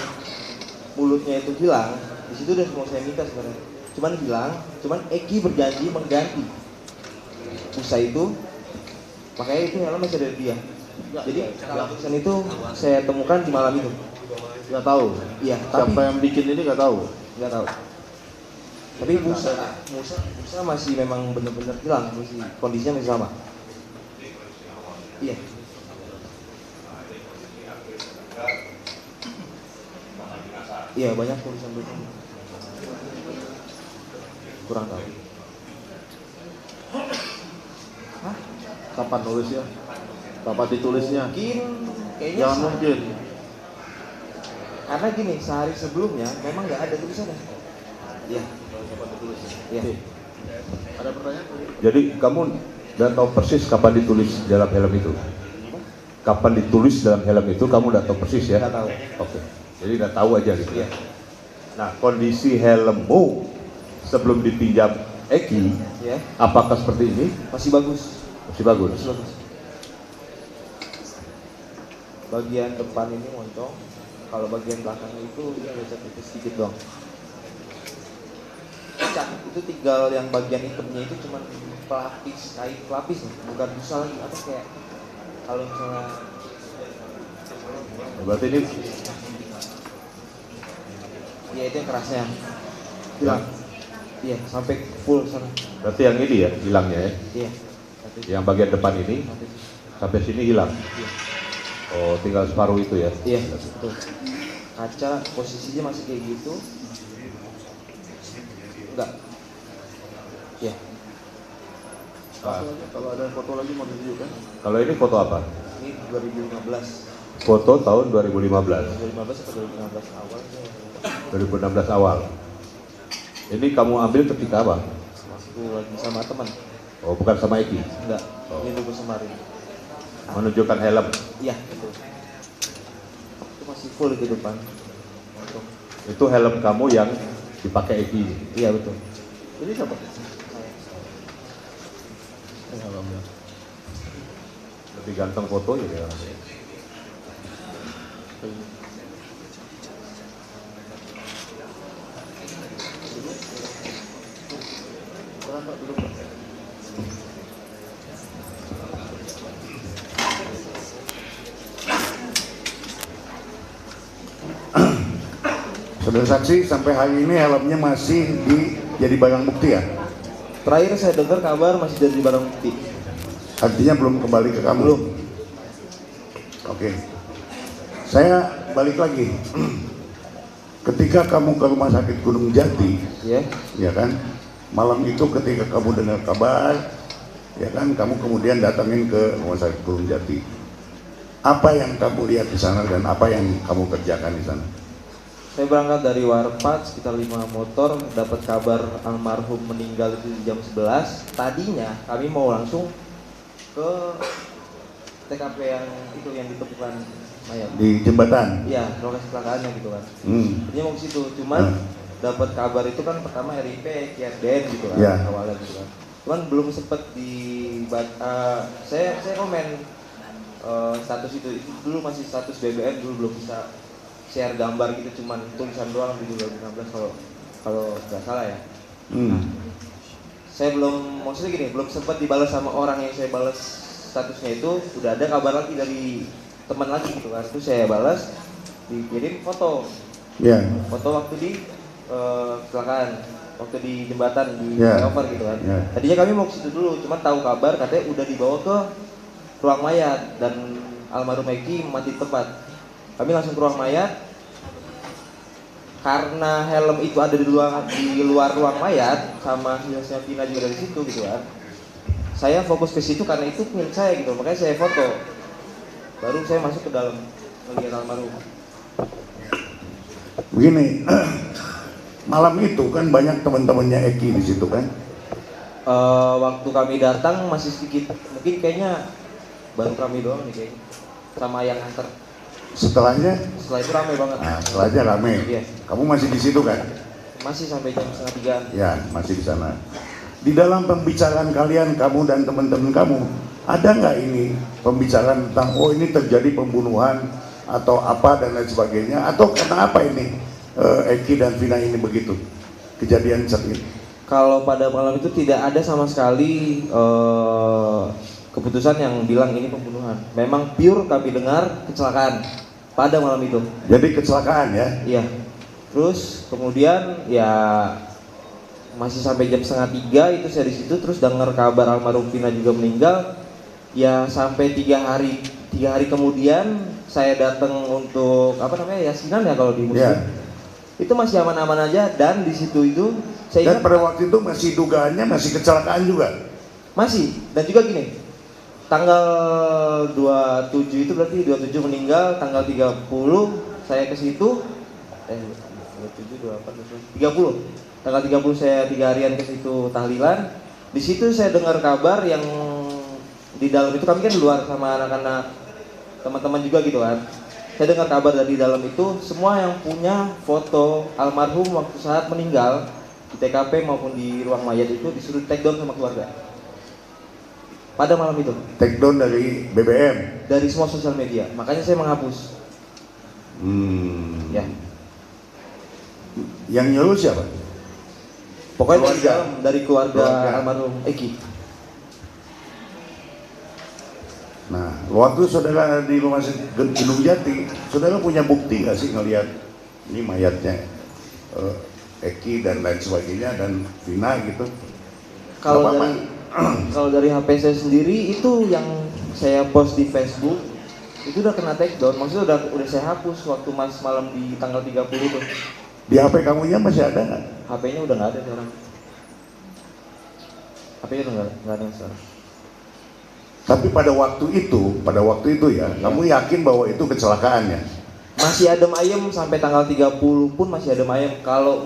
mulutnya itu hilang. Di situ udah mau saya minta sebenarnya, cuman hilang. Cuman Eki berjanji mengganti busa itu, makanya itu helm masih ada di dia. Jadi tulisan itu saya temukan di malam itu. Gak tahu. Iya, Siapa tapi yang bikin ini gak tahu. nggak tahu. Tapi busa masih memang benar-benar hilang, masih kondisinya masih sama. Iya. Iya, banyak tulisan-tulisan. Kurang tahu. Hah? Kapan nulisnya? Kapan ditulisnya? Mungkin kayaknya Jangan mungkin. karena gini, sehari sebelumnya memang nggak ada tulisannya. Iya. Iya. Ada pertanyaan? Jadi kamu udah tahu persis kapan ditulis dalam helm itu? Kapan ditulis dalam helm itu kamu udah tahu persis ya? Nggak tahu. Oke. Jadi udah tahu aja gitu ya. Iya. Nah, kondisi helmmu sebelum dipinjam Eki, Ya, apakah seperti ini? masih bagus. Masih bagus. Masih bagus. Bagian depan ini moncong. Kalau bagian belakangnya itu ya lecet itu sedikit dong. Itu tinggal yang bagian hitamnya itu cuma pelapis, kain pelapis nih, bukan busa lagi. Apa kayak kalau misalnya Berarti ini ya itu yang kerasnya hilang. Iya, sampai full sana. berarti yang ini ya hilangnya ya. Iya. Satu. Yang bagian depan ini Satu. sampai sini hilang. Iya. Oh, tinggal separuh itu ya. Iya, betul. Kaca posisinya masih kayak gitu. Enggak. Iya. Langsung aja, kalau ada foto lagi mau ditunjukkan. Kalau ini foto apa? Ini 2015. Foto tahun 2015. 2015 atau 2016 awal sih. 2016 awal. Ini kamu ambil ketika apa? Waktu lagi sama teman. Oh, bukan sama Eki. Enggak. Oh. Ini dulu semarin. Menunjukkan helm. Iya, betul. Itu masih full di depan. Untuk. Itu helm kamu yang dipakai Eki. Iya, betul. Ini siapa? Lebih ganteng foto ya dia. Silakan Pak, duduk Pak. Saudara saksi, sampai hari ini helmnya masih jadi barang bukti ya? Terakhir saya dengar kabar masih jadi barang bukti. Artinya belum kembali ke kamu? Belum. Oke. Saya balik lagi. Ketika kamu ke rumah sakit Gunung Jati, Ya. ya kan, malam itu ketika kamu dengar kabar, ya kan, kamu kemudian datangin ke rumah sakit Gunung Jati. Apa yang kamu lihat di sana dan apa yang kamu kerjakan di sana? Saya berangkat dari Warpat sekitar 5 motor, dapat kabar almarhum meninggal itu jam 11. Tadinya kami mau langsung ke TKP yang ditemukan mayat. Di jembatan? Iya, lokasi kecelakaannya gitu kan. Ini mau ke situ, cuman dapat kabar itu kan pertama RIP, KRDN gitu kan, Ya. awalnya gitu kan. Cuman belum sempet saya komen status itu dulu masih status BBM, dulu belum bisa share gambar gitu, cuman tulisan doang di 2016 kalau nggak salah ya. Saya maksudnya gini, belum sempat dibalas sama orang yang saya balas statusnya itu, udah ada kabar lagi dari teman lagi gitu kan. Itu saya balas, dikirim foto. Ya. Foto waktu di kecelakaan, waktu di jembatan di Ya. flyover gitu kan. Ya. Tadinya kami mau ke situ dulu, cuman tahu kabar katanya udah dibawa ke ruang mayat dan almarhum Eki mati tempat. Kami langsung ke ruang mayat. Karena helm itu ada di luar ruang mayat, sama hilsnya Vina juga dari situ gitu kan. Saya fokus ke situ karena itu milik saya gitu, makanya saya foto. Baru saya masuk ke dalam bagian almarhum. Begini, malam itu kan banyak teman-temannya Eki di situ kan? Waktu kami datang masih sedikit, mungkin kayaknya baru kami doang nih kayaknya, sama yang antar. Setelahnya? Setelah itu ramai banget. Nah, setelahnya rame. Iya. Kamu masih di situ kan? Masih sampai jam 2:30. Ya, masih di sana. Di dalam pembicaraan kalian, kamu dan teman-teman kamu, ada nggak ini pembicaraan tentang oh ini terjadi pembunuhan atau apa dan lain sebagainya, atau karena apa ini Eki dan Vina ini begitu kejadian saat ini? Kalau pada malam itu tidak ada sama sekali keputusan yang bilang ini pembunuhan. Memang pure kami dengar kecelakaan pada malam itu. Jadi kecelakaan ya? Iya. Terus kemudian ya masih sampai jam 2:30 itu saya di situ, terus dengar kabar almarhum Vina juga meninggal. Ya sampai 3 hari kemudian saya datang untuk yasinan ya kalau di muslim. Ya. Itu masih aman-aman aja, dan di situ itu saya Dan pada waktu itu masih dugaannya masih kecelakaan juga? masih, dan juga gini, tanggal 27 itu berarti 27 meninggal, tanggal 30 saya ke situ, 27, 28, 30, tanggal 30 saya 3 harian ke situ tahlilan. Di situ saya dengar kabar yang di dalam itu, kami kan di luar sama anak-anak teman-teman juga gitu kan. Saya dengar kabar dari dalam itu semua yang punya foto almarhum waktu saat meninggal di TKP maupun di ruang mayat itu disuruh take down sama keluarga. Pada malam itu. Take down dari BBM. Dari semua sosial media. Makanya saya menghapus. Ya. Yang nyuruh siapa? Pokoknya Keluarga. dari keluarga Keluarga. almarhum Eki. Nah, waktu saudara di rumah sakit Gunung Jati, saudara punya bukti nggak sih ngelihat ini mayatnya Eki dan lain sebagainya dan Vina gitu? Kalau Bapak, dari kalau dari HP saya sendiri itu yang saya post di Facebook itu udah kena take down, maksudnya udah saya hapus waktu malam di tanggal 30 itu. di HP kamunya masih ada nggak? HP-nya udah nggak ada sekarang. HP-nya udah nggak ada sekarang. Tapi pada waktu itu ya, kamu yakin bahwa itu kecelakaannya? Masih adem ayem sampai tanggal 30 pun masih adem ayem. Kalau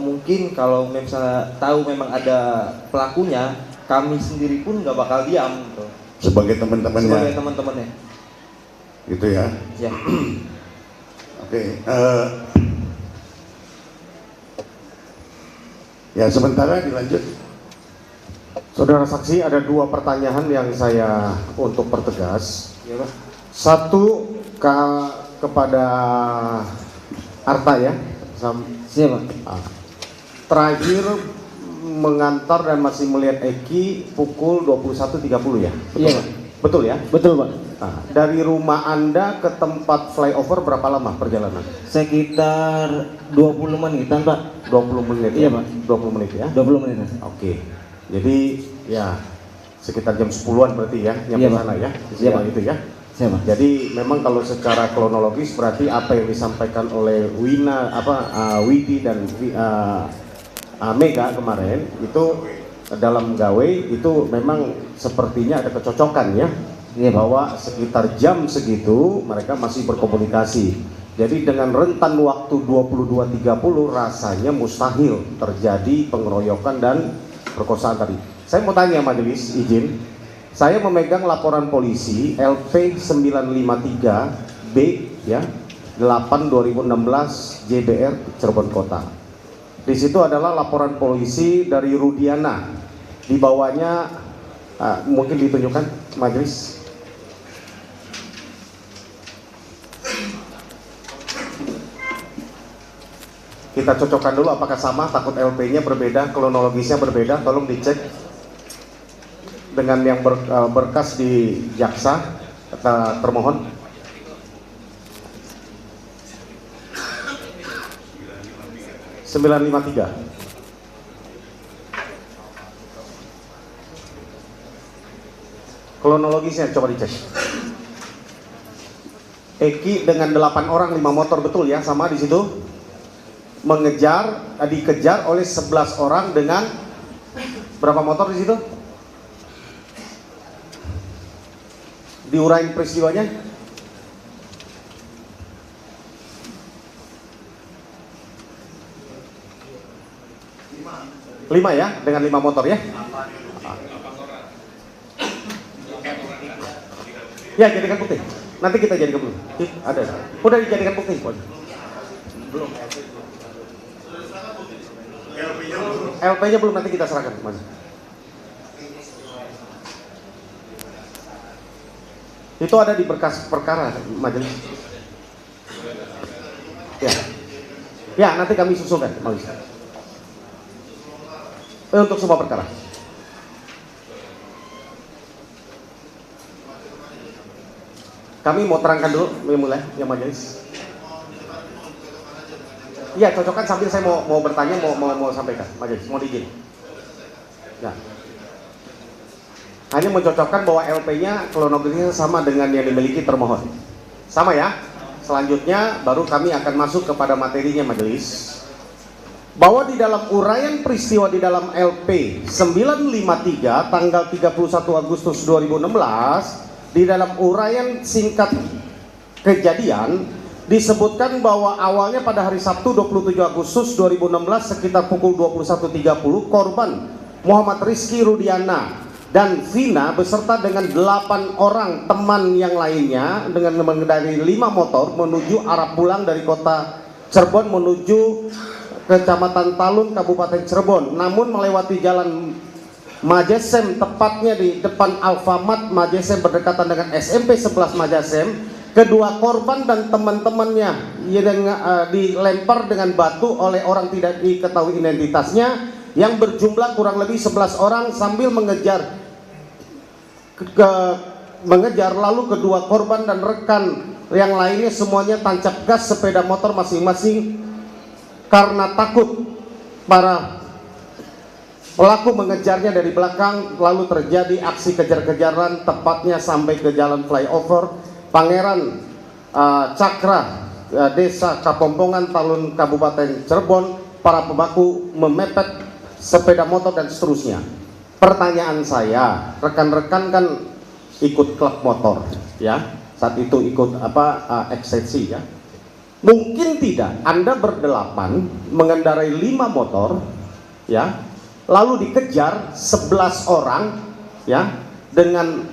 misalnya tahu memang ada pelakunya, kami sendiri pun nggak bakal diam gitu. Sebagai teman-temannya? Sebagai teman-temannya. Gitu ya? Ya. Oke. Ya sementara dilanjut. Saudara saksi, ada dua pertanyaan yang saya untuk pertegas. Satu kepada Arta ya. Siapa? Terakhir mengantar dan masih melihat Eki pukul 21.30 ya? Betul, Iya, Pak? Betul ya? Betul, Pak. Nah, dari rumah Anda ke tempat flyover berapa lama perjalanan? Sekitar 20 menitan, Pak. 20 menit Iya, ya? Pak. 20 menit ya? 20 menit. Oke. Jadi ya sekitar jam 10-an berarti ya nyampe Iya, Pak. sana ya? Iya, Pak. Itu ya? Siapa? Jadi memang kalau secara kronologis berarti apa yang disampaikan oleh Widi dan Mega kemarin itu dalam gawe itu memang sepertinya ada kecocokan ya. Iya, Pak. Bahwa sekitar jam segitu mereka masih berkomunikasi. Jadi dengan rentan waktu 22.30 rasanya mustahil terjadi pengeroyokan dan perkosaan tadi. Saya mau tanya majelis izin. Saya memegang laporan polisi LP 953 B ya 8 2016 JBR Cirebon Kota. Di situ adalah laporan polisi dari Rudiana. Di bawahnya mungkin ditunjukkan majelis. Kita cocokkan dulu apakah sama, takut LP-nya berbeda, kronologisnya berbeda, tolong dicek dengan yang berkas di jaksa, kata termohon. (953) kronologisnya coba dicek. Eki dengan 8 orang 5 motor, betul ya, sama di situ. Dikejar oleh 11 orang dengan berapa motor di situ? Diurain peristiwanya? 5 ya, dengan 5 motor ya? Ya, jadikan bukti. Nanti kita jadikan bukti. Ada. Udah dijadikan bukti. Belum. LP-nya belum, nanti kita serahkan, Mas. Itu ada di berkas perkara majelis. Ya. Ya, nanti kami susulkan, majelis. Untuk semua perkara. Kami mau terangkan dulu, mulai yang majelis. Iya, cocokkan sambil saya mau bertanya, mau sampaikan, majelis, mau diizin. Ya. Hanya mencocokkan bahwa LP-nya kronologisnya sama dengan yang dimiliki termohon. Sama ya. Selanjutnya baru kami akan masuk kepada materinya majelis. Bahwa di dalam uraian peristiwa di dalam LP 953 tanggal 31 Agustus 2016, di dalam uraian singkat kejadian disebutkan bahwa awalnya pada hari Sabtu 27 Agustus 2016 sekitar pukul 21.30 korban Muhammad Rizky Rudiana dan Vina beserta dengan 8 orang teman yang lainnya dengan mengendarai 5 motor menuju arah pulang dari kota Cirebon menuju Kecamatan Talun, Kabupaten Cirebon, namun melewati jalan Majesem, tepatnya di depan Alfamart Majesem berdekatan dengan SMP 11 Majesem. Kedua korban dan teman-temannya yang dilempar dengan batu oleh orang tidak diketahui identitasnya yang berjumlah kurang lebih 11 orang sambil mengejar lalu kedua korban dan rekan yang lainnya semuanya tancap gas sepeda motor masing-masing karena takut para pelaku mengejarnya dari belakang. Lalu terjadi aksi kejar-kejaran tepatnya sampai ke jalan flyover Pangeran Cakra, Desa Kapompongan, Talun, Kabupaten Cirebon. Para pelaku memepet sepeda motor dan seterusnya. Pertanyaan saya, rekan-rekan kan ikut klub motor, ya, saat itu ikut eksepsi, ya. Mungkin tidak Anda berdelapan mengendarai 5 motor, ya, lalu dikejar 11 orang, ya, dengan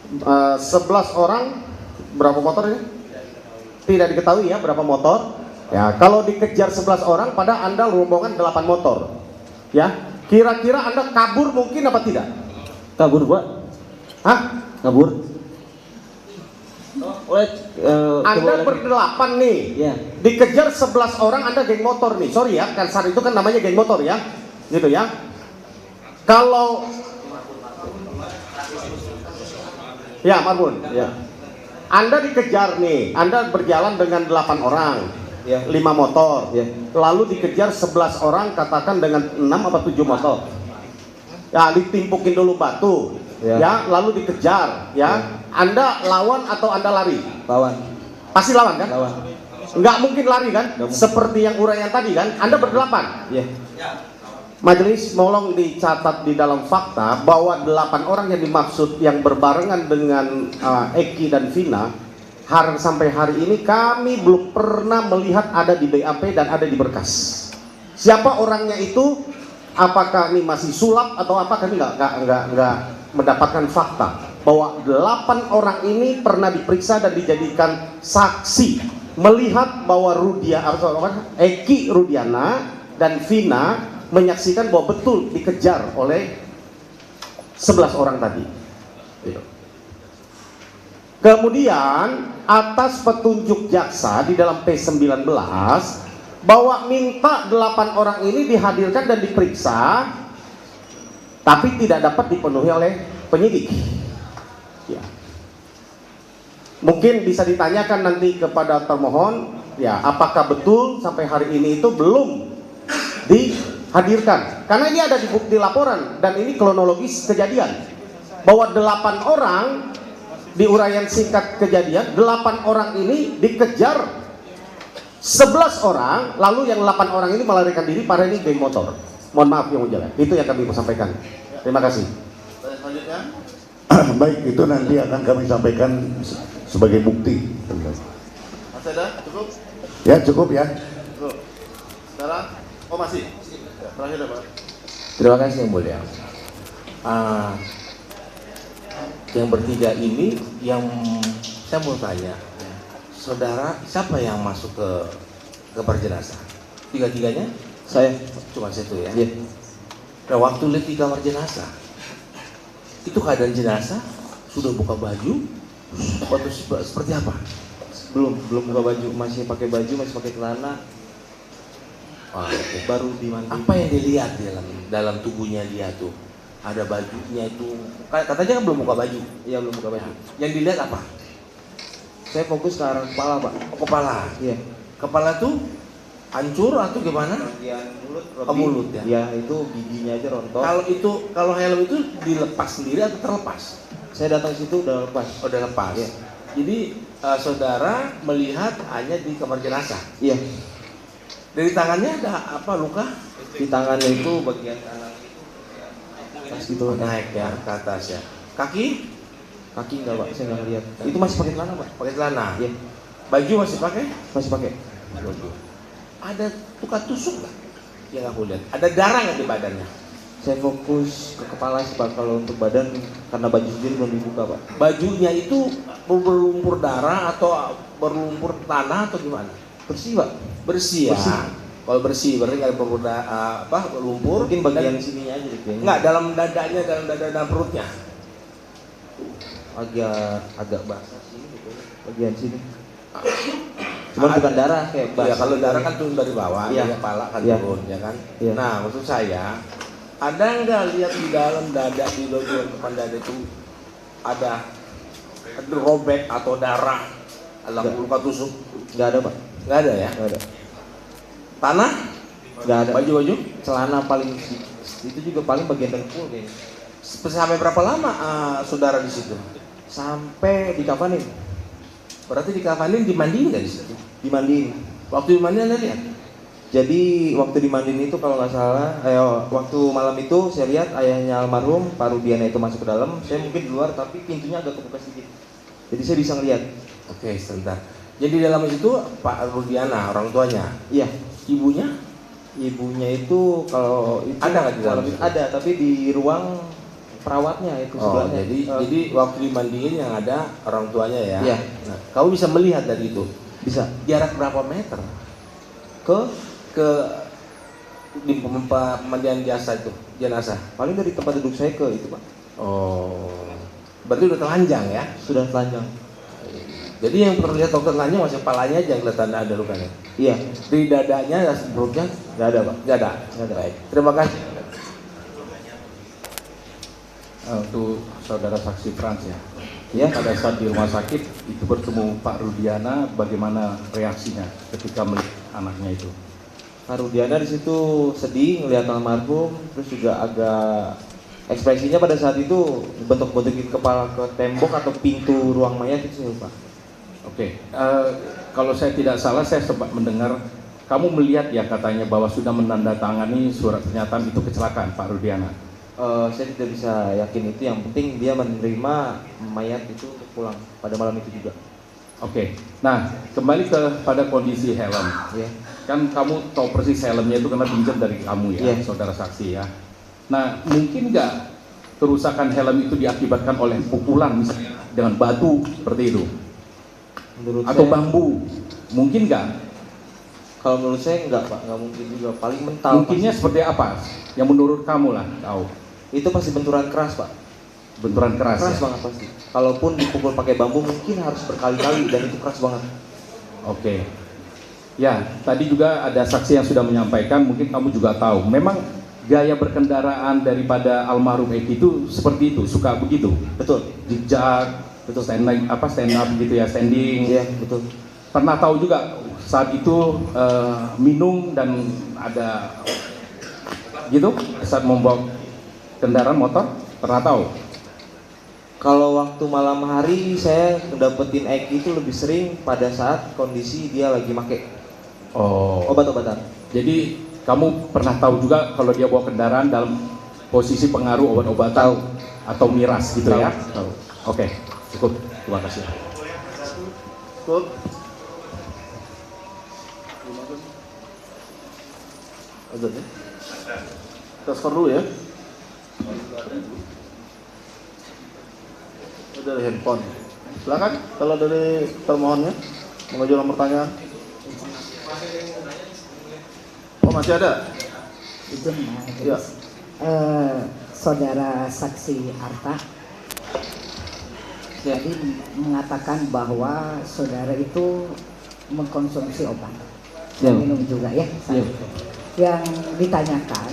11 orang, berapa motor ini? Tidak diketahui, ya, berapa motor. Ya, kalau dikejar 11 orang, pada Anda rombongan 8 motor, ya. Kira-kira Anda kabur mungkin apa tidak? Kabur, Pak. Hah? Kabur. Anda berdelapan nih, ya. Dikejar 11 orang, Anda geng motor nih. Sorry ya, kan saat itu kan namanya geng motor, ya, gitu ya. Kalau ya, Marbun, ya, Anda dikejar nih, Anda berjalan dengan 8 orang, ya. 5 motor, ya. Lalu dikejar 11 orang, katakan dengan 6 atau 7 motor, ya, ditimpukin dulu batu, ya, lalu dikejar, ya. Anda lawan atau Anda lari? Lawan. Pasti lawan kan? Lawan. Nggak mungkin lari kan? Mungkin. Seperti yang uraian tadi kan? Anda berdelapan. Ya. Majelis, tolong dicatat di dalam fakta bahwa 8 orang yang dimaksud yang berbarengan dengan Eki dan Vina, sampai hari ini kami belum pernah melihat ada di BAP dan ada di berkas. Siapa orangnya itu? Apakah ini masih sulap atau apa? Kami nggak mendapatkan fakta bahwa 8 orang ini pernah diperiksa dan dijadikan saksi melihat bahwa Eki Rudiana dan Vina menyaksikan bahwa betul dikejar oleh 11 orang tadi. Kemudian atas petunjuk jaksa di dalam P19 bahwa minta 8 orang ini dihadirkan dan diperiksa, tapi tidak dapat dipenuhi oleh penyidik. Ya. Mungkin bisa ditanyakan nanti kepada termohon, ya, apakah betul sampai hari ini itu belum dihadirkan? Karena ini ada di bukti laporan dan ini kronologis kejadian bahwa 8 orang di uraian singkat kejadian, 8 orang ini dikejar 11 orang, lalu yang 8 orang ini melarikan diri, pada ini geng motor. Mohon maaf yang mulia, itu yang kami mau sampaikan. Terima kasih. Selanjutnya. Baik, itu nanti akan kami sampaikan sebagai bukti. Mas Eda, cukup? Ya, cukup ya. Cukup. Sekarang, masih. Ya, terakhir ya, Pak. Terima kasih yang mulia. Yang bertiga ini yang saya mau tanya, saudara siapa yang masuk ke kamar jenazah? Tiga-tiganya? Saya. Cuma satu ya? Iya. Nah, waktu lihat di kamar jenazah, itu keadaan jenazah sudah buka baju atau seperti apa? Belum buka baju, masih pakai baju, masih pakai celana. Okay. Baru dimandi. Apa yang dilihat dalam tubuhnya dia tuh? Ada bajunya itu, katanya kan belum buka baju. Iya, belum buka baju. Yang dilihat apa? Saya fokus ke arah kepala, Pak. Oh, kepala. Iya. Kepala tuh hancur atau gimana? Bagian mulut. Mulut ya. Ya, itu giginya aja rontok. Kalau helm itu dilepas sendiri atau terlepas? Saya datang situ udah lepas. Oh, udah lepas. Iya. Jadi saudara melihat hanya di kamar jenazah. Iya. Dari tangannya ada apa, luka? Di tangannya itu bagian kanan pas gitu naik ya ke atas ya. Kaki enggak, Pak, saya nggak lihat. Itu masih pakai celana, Pak. Pakai celana. Iya. Baju masih pakai? Masih pakai. Baju. Ada luka tusuk nggak? Yang aku lihat. Ada darah nggak di badannya? Saya fokus ke kepala sih Pak, kalau untuk badan karena baju sendiri belum dibuka Pak. Bajunya itu berlumpur darah atau berlumpur tanah atau gimana? Bersih Pak. Bersih ya. Bersih. Kalau bersih berarti nggak ada lumpur. Mungkin bagian Dan- sininya aja deh kayaknya. Nggak, dalam dadanya, dalam dada dan perutnya. Agak basah sih gitu. Bagian sini. Cuman bukan darah kayak basah. Ya kalau darah kan turun dari bawah, Iya. dari kepala kan Iya. turun, ya kan. Iya. Nah, maksud saya, ada nggak lihat di dalam dada, di bagian depan dada itu ada robek atau darah, ada Nggak. luka tusuk? Nggak ada Pak. Nggak ada ya? Nggak ada. Tanah? Nggak ada. Baju-baju? Celana paling itu juga paling bagian dengkul kayaknya. Sampai berapa lama saudara di situ? Sampai dikafanin, Berarti dikafanin, dimandiin nggak di situ? dimandiin. Waktu dimandiin Anda lihat? Jadi waktu dimandiin itu kalau nggak salah, waktu malam itu saya lihat ayahnya almarhum Pak Rudiana itu masuk ke dalam. Saya mungkin di luar tapi pintunya agak kebuka sedikit. Jadi saya bisa ngelihat. Oke, sebentar. Jadi di dalam itu Pak Rudiana, orang tuanya. Iya, Ibunya? ibunya itu kalau itu Ada nggak di dalam malam itu? ada, tapi di ruang perawatnya itu Oh, sebelahnya. jadi waktu dimandiin yang ada orang tuanya ya. Iya. Nah, kamu bisa melihat dari itu. bisa Jarak berapa meter ke di pemandian jenazah? paling dari tempat duduk saya ke itu Pak. Oh. Berarti udah telanjang ya. Sudah telanjang. Jadi yang perlu lihat dokter telanjang masih kepalanya aja yang kelihatan ada lukanya. Iya, Di dadanya dan perutnya nggak ada Pak. nggak ada. Nggak ada. Baik. Terima kasih. Untuk saudara saksi Frans ya. Ya, Pada saat di rumah sakit itu bertemu Pak Rudiana, bagaimana reaksinya ketika melihat anaknya itu? Pak Rudiana di situ sedih ngelihat almarhum, terus juga agak ekspresinya pada saat itu bentuk-bentukin kepala ke tembok atau pintu ruang mayat itu saya lupa. Oke, kalau saya tidak salah saya sempat mendengar kamu melihat ya katanya bahwa sudah menandatangani surat pernyataan itu kecelakaan Pak Rudiana. Saya tidak bisa yakin itu, yang penting dia menerima mayat itu untuk pulang pada malam itu juga. Oke, nah kembali pada kondisi helm. Ya, Kan kamu tahu persis helmnya itu karena pinjam dari kamu ya, Iya. saudara saksi ya. Nah, mungkin nggak kerusakan helm itu diakibatkan oleh pukulan misalnya dengan batu seperti itu menurut atau saya, bambu? Mungkin nggak? kalau menurut saya enggak Pak, nggak mungkin juga. Paling mental. Mungkinnya pasti. seperti apa? Yang menurut kamu lah tahu. Itu pasti benturan keras Pak. Benturan keras, Keras ya. banget pasti. Kalaupun dipukul pakai bambu mungkin harus berkali-kali dan itu keras banget. Oke. Ya, tadi juga ada saksi yang sudah menyampaikan, mungkin kamu juga tahu. Memang gaya berkendaraan daripada almarhum Eki itu seperti itu, suka begitu. Betul. Zigzag, betul stand up gitu ya, standing. Iya, betul. Pernah tahu juga saat itu minum dan ada gitu saat membawa kendaraan motor, pernah tahu? Kalau waktu malam hari saya dapetin Eki itu lebih sering pada saat kondisi dia lagi make Oh. obat-obatan. Jadi kamu pernah tahu juga kalau dia bawa kendaraan dalam posisi pengaruh obat-obatan atau miras gitu ya? Tahu. Oke, cukup. Terima kasih. Cukup. Ada ya? Kita skor dulu ya. Dari handphone. Silakan kalau dari termohonnya mengajukan pertanyaan. Oh masih ada? Izin Pak. Ya. Saudara saksi Arta jadi mengatakan bahwa saudara itu mengkonsumsi obat Ya. dan minum juga ya. Ya. Yang ditanyakan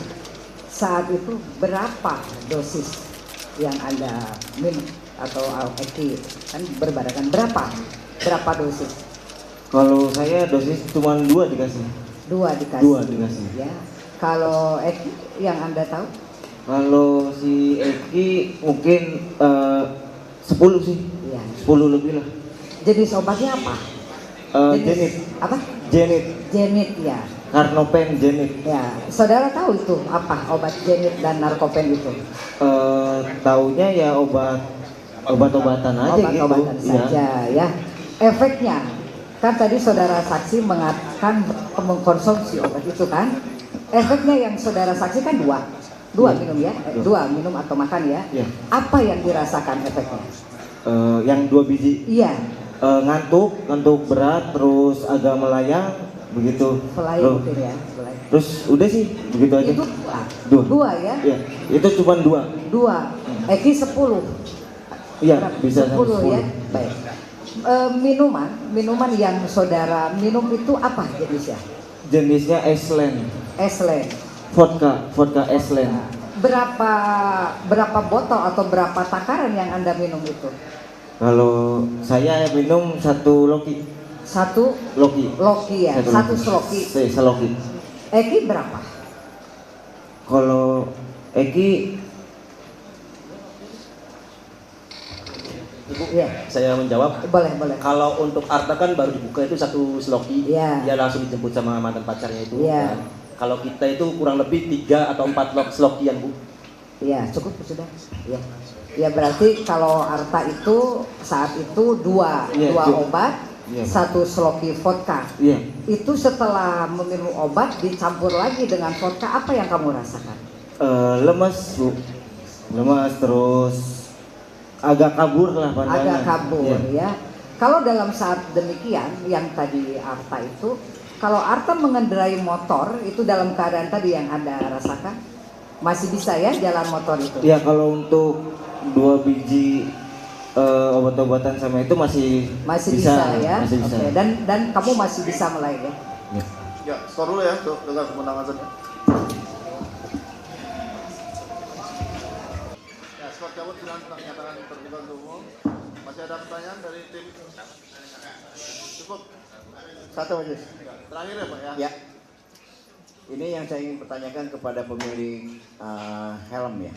saat itu berapa dosis yang Anda minum atau Eki kan berbarakan berapa dosis? Kalau saya dosis cuma 2 dikasih. 2 dikasih. 2 dikasih. Ya. Kalau Eki yang Anda tahu? Kalau si Eki mungkin 10 sih. Ya. 10 lebih lah. Jenis obatnya apa? Jenit. Apa? Jenit. Jenit ya. Karnopen Jenit. Ya, saudara tahu itu apa obat jenit dan narkopen itu? Taunya ya obat-obatan aja Obat-obatan gitu. saja ya. Efeknya kan tadi saudara saksi mengatakan mengkonsumsi obat itu kan. Efeknya yang saudara saksikan 2. Dua Iya. minum ya? Dua. Dua minum atau makan ya? Iya. Apa yang dirasakan efeknya? Yang 2 biji. Iya, Ngantuk berat, terus agak melayang, begitu. selain Terus- mungkin ya. Selain. Terus udah sih, begitu aja. Itu Dua. dua ya? Iya, itu cuma 2. Dua. Eki 10. Iya, bisa sampai 10 ya. 10. Baik. Minuman yang saudara minum itu apa jenisnya? Jenisnya Iceland, Eslen. vodka Iceland. Berapa botol atau berapa takaran yang Anda minum itu? Kalau saya minum 1 loki. Satu Loki. loki ya, satu sloki. Seloki. Eki berapa? Kalau Eki, Iya, Saya menjawab. boleh. Kalau untuk Arta kan baru dibuka itu 1 sloki, Iya. dia langsung dijemput sama mantan pacarnya itu. Iya. Kan. Kalau kita itu kurang lebih 3 atau 4 slokian, Bu. Iya, cukup sudah. Iya. Ya berarti kalau Arta itu saat itu dua Iya, cukup. obat, Iya. 1 sloki vodka. iya, Itu setelah meminum obat dicampur lagi dengan vodka, apa yang kamu rasakan? lemas Bu, lemas terus agak kabur lah pandangan. Agak kabur Iya. ya. Kalau dalam saat demikian yang tadi Arta itu, kalau Arta mengendarai motor itu dalam keadaan tadi yang Anda rasakan, masih bisa ya jalan motor itu? Ya kalau untuk 2 biji obat-obatan sama itu Masih bisa ya. Masih bisa. Oke. Dan kamu masih bisa mulai ya. Ya, skor dulu ya untuk dengan kemenangan saja. Ya, skor cabut dengan pernyataan terbuka untuk umum. Masih ada pertanyaan dari tim? Cukup. Satu majelis. Terakhir ya Pak ya? Ya. Ini yang saya ingin pertanyakan kepada pemilik helm ya.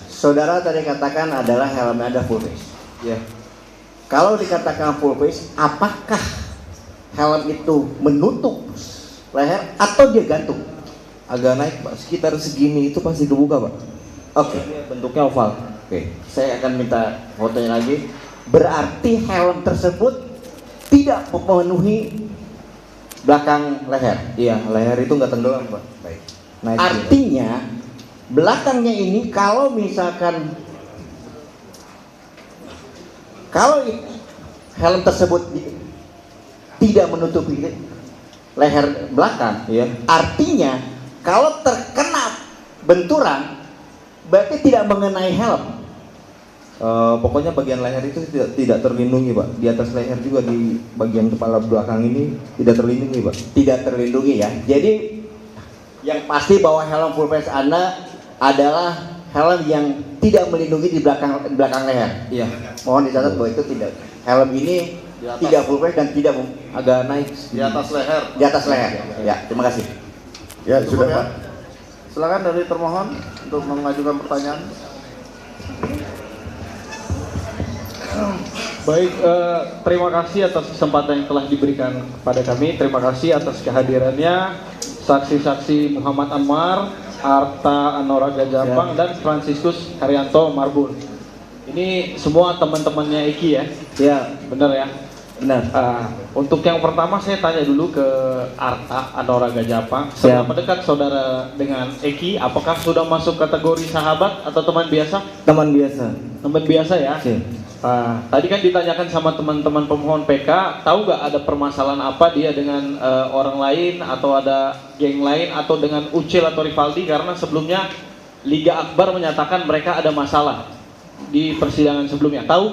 Saudara tadi katakan adalah helmnya ada full face. Ya. Kalau dikatakan full face, apakah helm itu menutup leher atau dia gantung? Agak naik, Pak. Sekitar segini itu pasti kebuka, Pak. Oke. Bentuknya oval. Oke, saya akan minta fotonya lagi. Berarti helm tersebut tidak memenuhi belakang leher. Iya, leher itu nggak tenggelam, Pak. Baik. Naik. Artinya belakangnya ini kalau misalkan helm tersebut tidak menutupi leher belakang, Iya. artinya kalau terkena benturan berarti tidak mengenai helm. Pokoknya bagian leher itu tidak terlindungi, Pak. Di atas leher juga di bagian kepala belakang ini tidak terlindungi, Pak. Tidak terlindungi ya. Jadi yang pasti bahwa helm full face Anda adalah helm yang tidak melindungi di belakang leher. Iya. Mohon dicatat bahwa itu tidak. Helm ini Di atas. tidak full face dan tidak Agak naik Di atas leher. di atas leher. Ya, terima kasih. Ya, Cukup sudah ya? Pak. Silakan dari termohon untuk mengajukan pertanyaan. Baik, terima kasih atas kesempatan yang telah diberikan kepada kami. Terima kasih atas kehadirannya saksi-saksi Muhammad Anwar, Arta Anoraga Japang, dan Franciscus Haryanto Marbun. Ini semua teman-temannya Eki ya? Ya, Benar ya? benar. Untuk yang pertama saya tanya dulu ke Arta Anoraga Japang. Siap. Seberapa dekat saudara dengan Eki? Apakah sudah masuk kategori sahabat atau teman biasa? Teman biasa. Teman biasa ya? Siap. Tadi kan ditanyakan sama teman-teman pemohon PK, tahu nggak ada permasalahan apa dia dengan orang lain atau ada geng lain atau dengan Ucil atau Rivaldi, karena sebelumnya Liga Akbar menyatakan mereka ada masalah di persidangan sebelumnya. Tahu?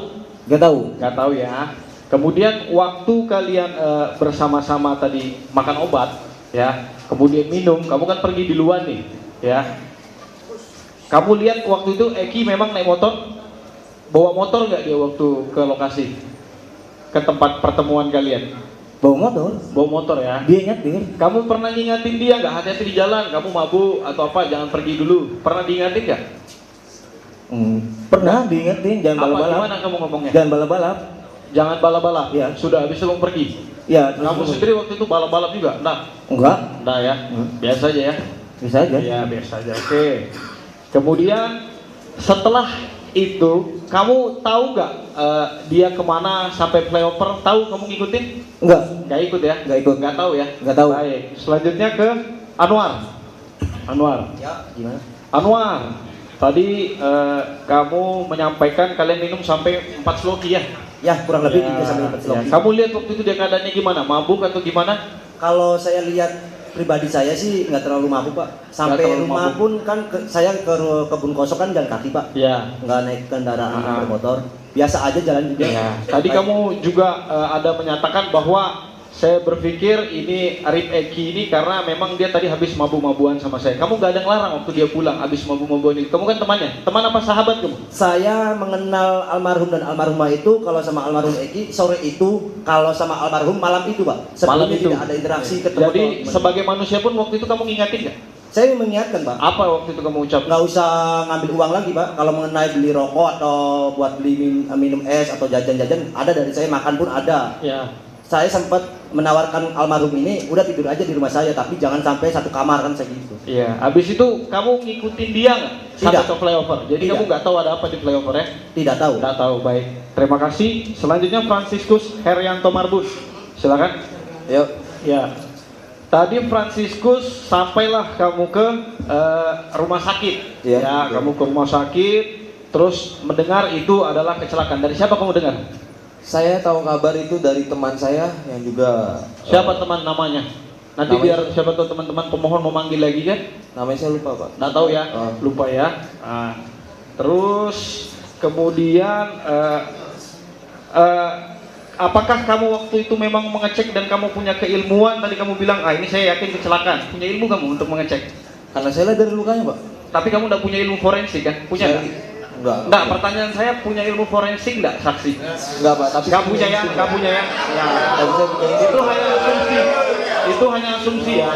Gak tahu. Nggak tahu ya. Kemudian waktu kalian bersama-sama tadi makan obat, ya, kemudian minum, kamu kan pergi duluan nih, ya. Kamu lihat waktu itu Eki memang naik motor? Bawa motor nggak dia waktu ke lokasi, ke tempat pertemuan kalian? Bawa motor. Bawa motor ya. Dia nyetir. Kamu pernah ngingatin dia nggak, hati-hati di jalan, kamu mabuk atau apa, jangan pergi dulu? Pernah diingatin nggak? Pernah diingetin jangan Apa balap-balap. gimana kamu ngomongnya? Jangan balap-balap. Jangan balap-balap. Iya. Sudah habis itu kamu pergi. Ya, terus Kamu sendiri waktu itu balap-balap juga? Nah, enggak. nah ya, biasa aja ya. Bisa aja. Ya biasa aja. Oke. Kemudian setelah itu kamu tahu nggak dia kemana sampai flyover? Tahu kamu ngikutin? Enggak. Nggak ikut ya? Nggak ikut. Nggak tahu ya? Nggak tahu. Baik. Selanjutnya ke Anwar. Anwar. Ya, gimana? Anwar, tadi kamu menyampaikan kalian minum sampai 4 sloki ya? Ya, kurang lebih Ya, 3 sampai 4 ya. sloki. Kamu lihat waktu itu dia keadaannya gimana? Mabuk atau gimana? Kalau saya lihat pribadi saya sih nggak terlalu mabuk Pak. Sampai terlalu rumah mabuk. pun kan saya ke kebun kosong kan jalan kaki Pak. Ya. Nggak naik kendaraan bermotor. Biasa aja jalan juga. Ya. Tadi kamu juga ada menyatakan bahwa saya berpikir ini Arif Eki ini karena memang dia tadi habis mabuk-mabuan sama saya. Kamu gak ada ngelarang waktu dia pulang habis mabuk-mabuan itu. Kamu kan temannya. Teman apa sahabat kamu? Saya mengenal almarhum dan almarhumah itu kalau sama almarhum Eki sore itu, kalau sama almarhum malam itu Pak. Malam Sebelumnya itu. tidak ada interaksi ketemu. Jadi sebagai manusia pun waktu itu kamu ngingatin nggak? Saya mengingatkan Pak. Apa waktu itu kamu ucap? Nggak usah ngambil uang lagi Pak. Kalau mengenai beli rokok atau buat beli minum es atau jajan-jajan ada dari saya, makan pun ada. Ya. Saya sempat menawarkan almarhum ini udah tidur aja di rumah saya, tapi jangan sampai satu kamar kan saya gitu. Iya. Habis itu kamu ngikutin dia nggak sampai Tidak. ke flyover? Jadi Tidak. kamu nggak tahu ada apa di flyover ya? Tidak tahu. Nggak tahu. Baik. Terima kasih. Selanjutnya Franciscus Herianto Marbun. Silakan. Yuk. Ya. Tadi Franciscus sampailah kamu ke rumah sakit. Iya. Ya, kamu ke rumah sakit. Terus mendengar itu adalah kecelakaan. Dari siapa kamu dengar? Saya tahu kabar itu dari teman saya yang juga Siapa teman namanya? Nanti namanya- biar siapa tahu teman-teman pemohon mau manggil lagi kan? namanya saya lupa Pak. Nggak tahu ya, lupa ya. Nah, terus kemudian apakah kamu waktu itu memang mengecek dan kamu punya keilmuan? Tadi kamu bilang, ini saya yakin kecelakaan. Punya ilmu kamu untuk mengecek? Karena saya lihat dari lukanya Pak. Tapi kamu nggak punya ilmu forensik kan? Punya nggak? Enggak. Pertanyaan saya, punya ilmu forensik nggak saksi? Enggak Pak, tapi Nggak punya ya? Nggak punya ya? Ya. tapi saya punya ini. Itu hanya asumsi. Itu hanya asumsi ya.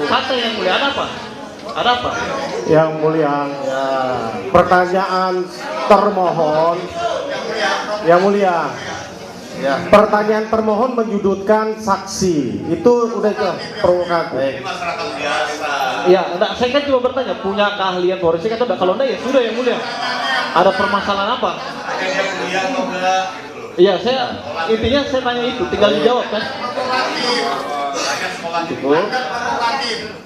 Kata yang mulia, ada apa? Ada apa? Yang mulia, pertanyaan termohon, yang mulia, Ya. pertanyaan termohon menyudutkan saksi, itu udah provokatif. Baik. Ya, enggak, saya kan cuma bertanya, punya keahlian forensik atau enggak? Kalau enggak ya sudah yang mulia. Ada permasalahan apa? Iya, intinya saya tanya itu, tinggal dijawab kan. Cukup.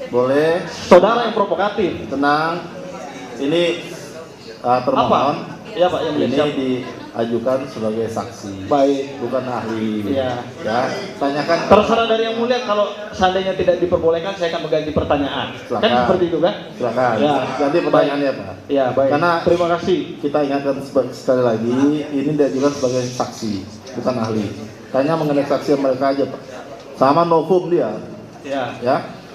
Boleh. Saudara yang provokatif. Tenang. Ini termohon. Iya Pak, yang mulia. Ini Siap. diajukan sebagai saksi. Baik. Bukan ahli. Iya. Ya. Tanyakan. Terserah dari yang mulia, kalau seandainya tidak diperbolehkan saya akan mengganti pertanyaan. Silakan. Kan seperti itu kan? Silakan. Ya. Ganti pertanyaannya Pak. Ya, baik. Karena Terima kasih. kita ingatkan sekali lagi, ini diajukan sebagai saksi, bukan ahli. Tanya mengenai saksi mereka aja Pak. Sama novum dia. Ya.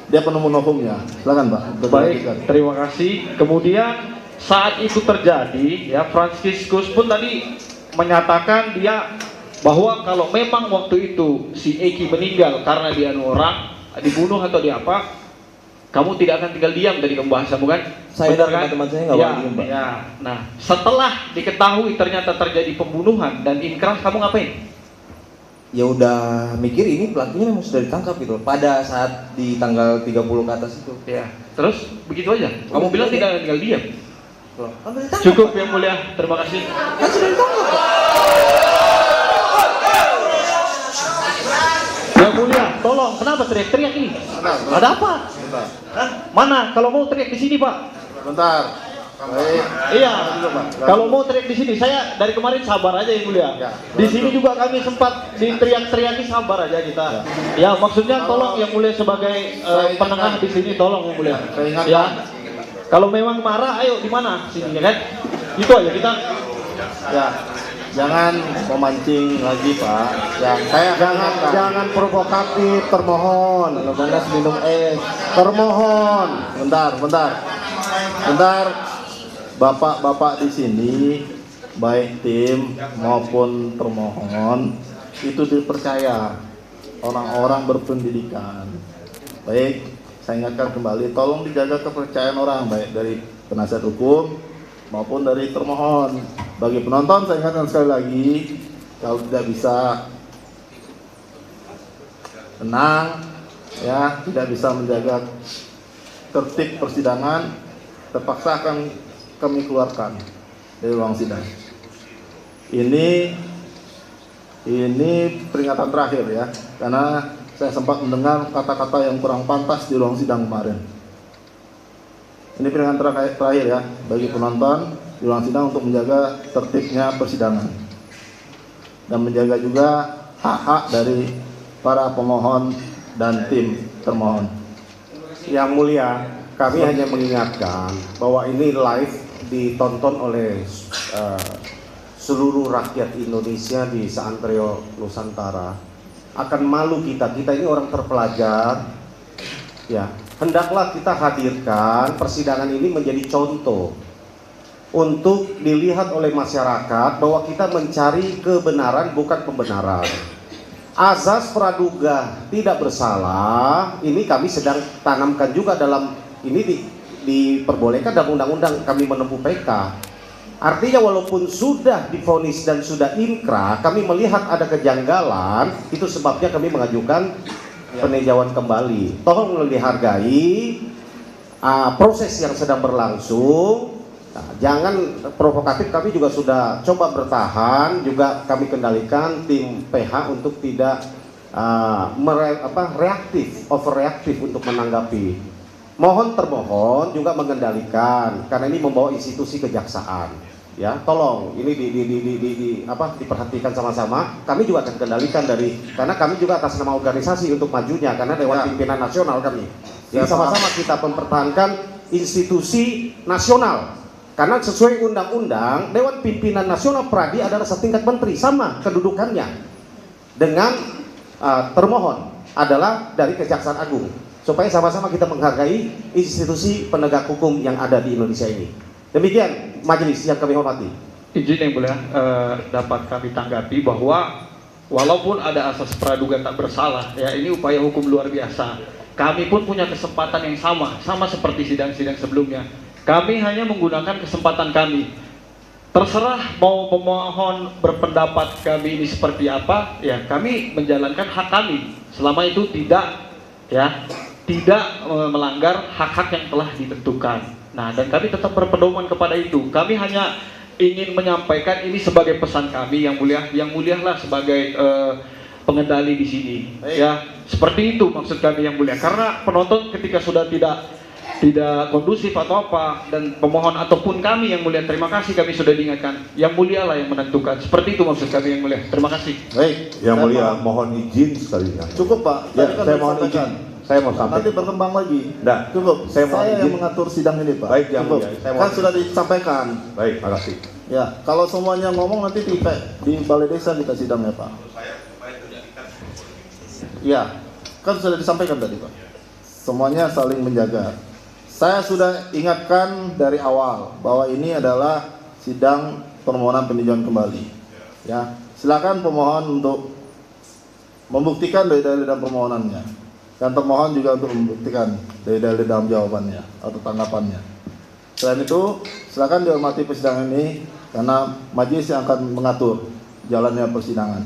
Dia penemu novumnya. Silakan Pak. Baik, terima kasih. Kemudian saat itu terjadi, ya Franciscus pun tadi menyatakan dia bahwa kalau memang waktu itu si Eki meninggal karena dia orang dibunuh atau dia apa, kamu tidak akan tinggal diam dari pembahasan, bukan? Saya Benar dan kan? teman-teman saya nggak Ya, boleh diem, Pak. ya. Nah, setelah diketahui ternyata terjadi pembunuhan dan inkrah, kamu ngapain? Ya udah mikir ini pelakunya memang sudah ditangkap gitu pada saat di tanggal 30 ke atas itu. Ya. Terus begitu aja. Kamu Udah, bilang udah. tidak akan tinggal diam. Kan udah ditangkap, Cukup Pak. yang mulia, terima kasih. Kan sudah ditangkap Pak. Yang mulia, tolong, kenapa teriak-teriak ini? Ada apa? Bentar. Hah? Mana? Kalau mau teriak di sini, Pak. Bentar. Baik. Iya. Dulu, Pak. Kalau mau teriak di sini, saya dari kemarin sabar aja yang mulia. Ya. Di sini juga kami sempat diteriak-teriaki, sabar aja kita. Ya, maksudnya tolong yang mulia sebagai Saya penengah ingatkan. di sini, tolong yang mulia. Saya ingatkan. Ya. Kalau memang marah, ayo di mana? Sini ya kan? Itu aja kita. Ya. Jangan memancing lagi Pak. Ya, saya Jangan provokatif, termohon. Kalau panas minum es. Termohon. Bentar. Bapak-bapak di sini, baik tim maupun termohon, itu dipercaya orang-orang berpendidikan. Baik, saya ingatkan kembali, tolong dijaga kepercayaan orang, baik dari penasihat hukum maupun dari termohon. Bagi penonton, saya ingatkan sekali lagi, kalau tidak bisa tenang, ya, tidak bisa menjaga tertib persidangan, terpaksa akan kami keluarkan dari ruang sidang. Ini peringatan terakhir ya, karena saya sempat mendengar kata-kata yang kurang pantas di ruang sidang kemarin. Ini peringatan terakhir ya bagi penonton di ruang sidang untuk menjaga tertibnya persidangan dan menjaga juga hak-hak dari para pemohon dan tim termohon. Yang mulia, kami hanya mengingatkan bahwa ini live ditonton oleh seluruh rakyat Indonesia di seantero Nusantara. Akan malu kita ini orang terpelajar. Ya, hendaklah kita hadirkan persidangan ini menjadi contoh untuk dilihat oleh masyarakat bahwa kita mencari kebenaran bukan pembenaran. Azas praduga tidak bersalah ini kami sedang tanamkan juga dalam ini diperbolehkan dalam undang-undang kami menempuh PK. Artinya walaupun sudah divonis dan sudah inkrah, kami melihat ada kejanggalan, itu sebabnya kami mengajukan peninjauan kembali. Tolong dihargai proses yang sedang berlangsung. Nah, jangan provokatif, kami juga sudah coba bertahan, juga kami kendalikan tim PH untuk tidak reaktif, overreaktif untuk menanggapi. Mohon termohon juga mengendalikan karena ini membawa institusi kejaksaan. Ya, tolong ini diperhatikan sama-sama. Kami juga akan kendalikan karena kami juga atas nama organisasi untuk majunya karena Dewan Pimpinan Nasional kami. Jadi sama-sama kita mempertahankan institusi nasional. Karena sesuai undang-undang, Dewan Pimpinan Nasional Pradi adalah setingkat menteri, sama kedudukannya dengan termohon adalah dari Kejaksaan Agung. Supaya sama-sama kita menghargai institusi penegak hukum yang ada di Indonesia ini. Demikian majelis yang kami hormati. Izin yang mulia dapat kami tanggapi bahwa walaupun ada asas praduga tak bersalah, ya ini upaya hukum luar biasa. Kami pun punya kesempatan yang sama seperti sidang-sidang sebelumnya. Kami hanya menggunakan kesempatan kami. Terserah mau pemohon berpendapat kami ini seperti apa, ya kami menjalankan hak kami. Selama itu tidak melanggar hak-hak yang telah ditentukan. Nah, dan kami tetap berpedoman kepada itu. Kami hanya ingin menyampaikan ini sebagai pesan kami yang mulialah sebagai pengendali di sini. Ya, seperti itu maksud kami yang mulia. Karena penonton ketika sudah tidak kondusif atau apa, dan pemohon ataupun kami yang mulia, terima kasih kami sudah diingatkan. Yang mulia lah yang menentukan. Seperti itu maksud kami yang mulia. Terima kasih. Baik, Yang mulia mohon izin sekali lagi. cukup Pak. Ya, Tadi kan saya mohon disampaikan. izin. Saya mau sampai. Nanti berkembang lagi. Nah, Cukup. saya mohon yang izin. mengatur sidang ini Pak. Baik, Yang Cukup. Mulia. Saya mohon Kan izin. sudah disampaikan. Baik, makasih. Ya, kalau semuanya ngomong nanti di balai desa kita sidangnya Pak. Ya, kan sudah disampaikan tadi Pak. Semuanya saling menjaga. Saya sudah ingatkan dari awal bahwa ini adalah sidang permohonan peninjauan kembali. Ya, silakan pemohon untuk membuktikan dalil-dalil dalam permohonannya, dan termohon juga untuk membuktikan dalil-dalil dalam jawabannya atau tanggapannya. Selain itu, silakan dihormati persidangan ini karena majelis yang akan mengatur jalannya persidangan.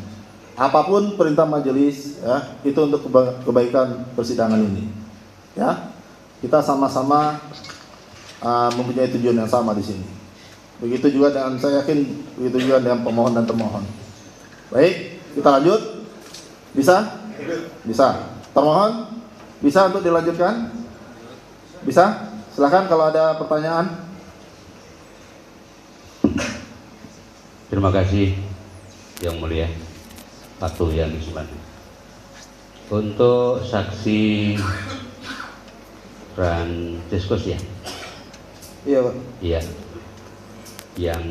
Apapun perintah majelis, ya, itu untuk kebaikan persidangan ini. Ya, kita sama-sama mempunyai tujuan yang sama di sini. Begitu juga dengan, saya yakin begitu juga dengan pemohon dan termohon. Baik, kita lanjut. Bisa? Bisa. Termohon, bisa untuk dilanjutkan? Bisa? Silakan kalau ada pertanyaan. Terima kasih Yang Mulia Patuh yang Ismani. Untuk saksi Francescus ya? Iya Pak. Iya. Yang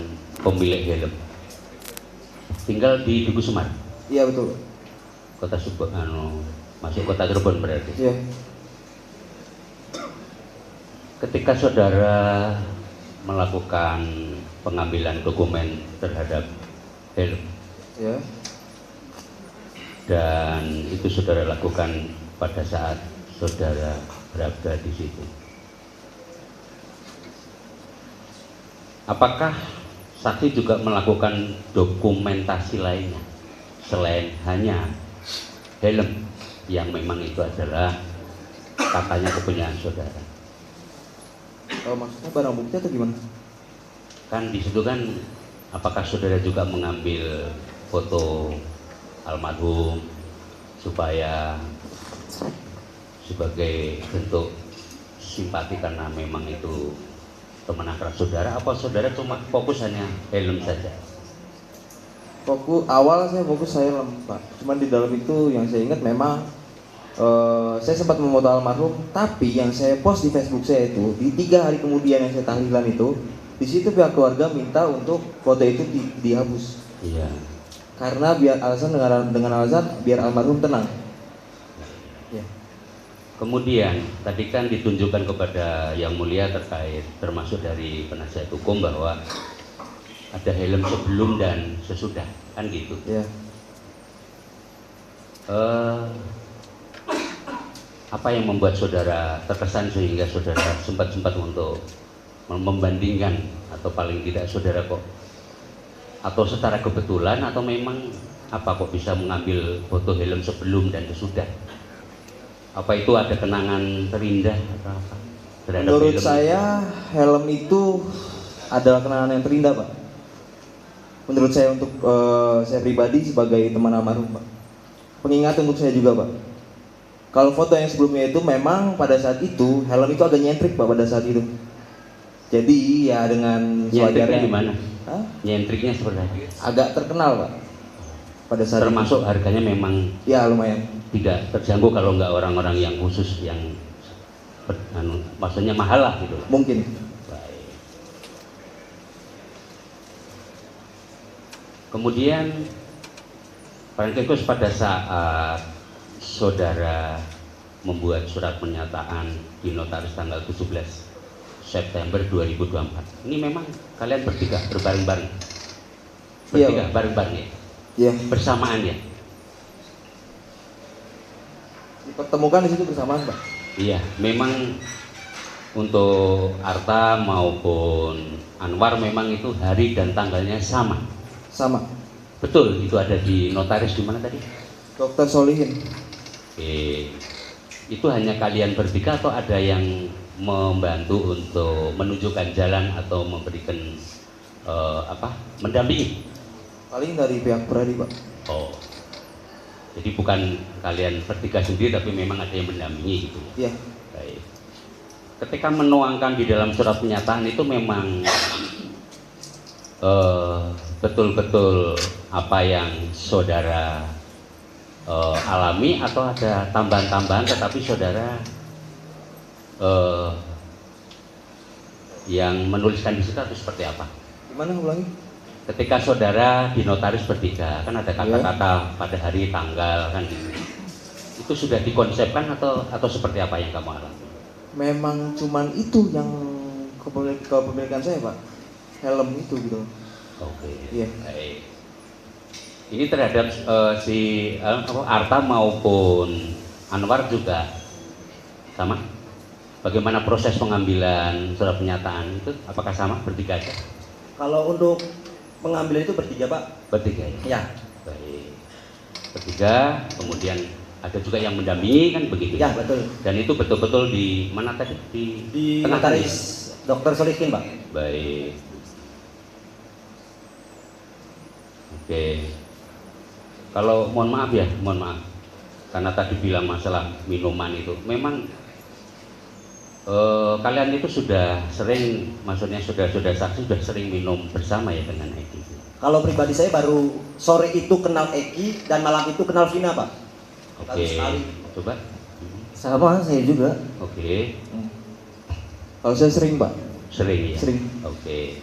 pemilik helm. Tinggal di Tugu Semar. Iya betul. Kota masuk kota Cirebon berarti. Iya. Ketika saudara melakukan pengambilan dokumen terhadap helm, Iya. dan itu saudara lakukan pada saat saudara berada di situ. Apakah saksi juga melakukan dokumentasi lainnya selain hanya helm yang memang itu adalah katanya kepunyaan saudara? Maksudnya barang bukti atau gimana? Kan di situ kan, apakah saudara juga mengambil foto almarhum supaya sebagai bentuk simpati karena memang itu teman akrab saudara, apa saudara cuma fokus hanya helm saja? Fokus awal saya fokus helm Pak. Cuman di dalam itu yang saya ingat memang saya sempat memoto almarhum, tapi yang saya post di Facebook saya itu di 3 hari kemudian yang saya tahlilan itu, di situ pihak keluarga minta untuk foto itu dihapus. Iya. Karena Biar alasan dengan alasan biar almarhum tenang. Ya. Kemudian tadi kan ditunjukkan kepada Yang Mulia terkait termasuk dari penasihat hukum bahwa ada helm sebelum dan sesudah, kan gitu. Ya. Apa yang membuat saudara terkesan sehingga saudara sempat untuk membandingkan, atau paling tidak saudara kok, atau secara kebetulan atau memang apa kok bisa mengambil foto helm sebelum dan sesudah? Apa itu ada kenangan terindah atau apa? Menurut saya helm itu adalah kenangan yang terindah Pak. Menurut saya untuk saya pribadi sebagai teman almarhum Pak. Pengingat untuk saya juga Pak. Kalau foto yang sebelumnya itu memang pada saat itu helm itu agak nyentrik Pak pada saat itu. Jadi ya dengan nyentriknya gimana? Nyentriknya seperti apa? Agak terkenal Pak. Pada saat termasuk itu. Harganya memang ya lumayan. Tidak terjangkau kalau nggak orang-orang yang khusus yang maksudnya mahal lah gitu. Mungkin. Baik. Kemudian Pak Kekus pada saat saudara membuat surat pernyataan di notaris tanggal 17 September 2024. Ini memang kalian bertiga berbareng-bareng. Bertiga bareng-bareng ya? Iya. Bersamaan ya? Dipertemukan di situ bersamaan Pak. Iya, memang untuk Arta maupun Anwar memang itu hari dan tanggalnya sama. Sama. Betul, itu ada di notaris di mana tadi? Dr. Solihin. Oke. Itu hanya kalian bertiga atau ada yang membantu untuk menunjukkan jalan atau memberikan mendampingi? Paling dari pihak Pradi Pak. Oh, jadi bukan kalian bertiga sendiri tapi memang ada yang mendampingi gitu? Iya. Baik. Ketika menuangkan di dalam surat pernyataan itu memang betul-betul apa yang saudara alami atau ada tambahan-tambahan tetapi saudara yang menuliskan di situ atau seperti apa? Gimana ulangi? Ketika saudara di notaris bertiga kan ada kata-kata pada hari tanggal kan gitu. Itu sudah dikonsepkan atau seperti apa yang kamu alami? Memang cuman itu yang kepemilikan saya Pak. Helm itu gitu. Oke. Iya. Baik. Ini terhadap si Arta maupun Anwar juga sama? Bagaimana proses pengambilan surat pernyataan itu? Apakah sama bertiga aja? Kalau untuk pengambilan itu bertiga Pak? Bertiga ya? Ya. Baik. Bertiga, kemudian ada juga yang mendampingi kan begitu? Ya betul. Dan itu betul-betul di mana tadi? Di notaris Dr. Solihin Pak. Baik. Oke. Kalau mohon maaf karena tadi bilang masalah minuman itu, memang kalian itu sudah sering, maksudnya sudah saksi sudah sering minum bersama ya dengan Eki? Kalau pribadi saya baru sore itu kenal Eki dan malam itu kenal Vina Pak. Oke, coba. Sama saya juga. Oke. Kalau saya sering Pak. Sering ya? Sering. Oke.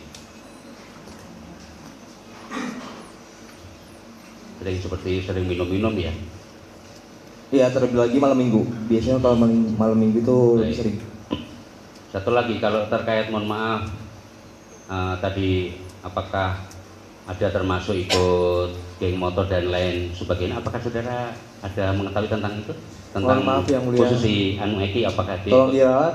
Sering minum-minum ya? Iya, terlebih lagi malam minggu. Biasanya kalau malam minggu itu lebih sering. Satu lagi, kalau terkait mohon maaf tadi apakah ada termasuk ikut geng motor dan lain sebagainya, apakah saudara ada mengetahui tentang itu? Tentang maaf yang mulia, posisi Eki apakah dia tolong diralat.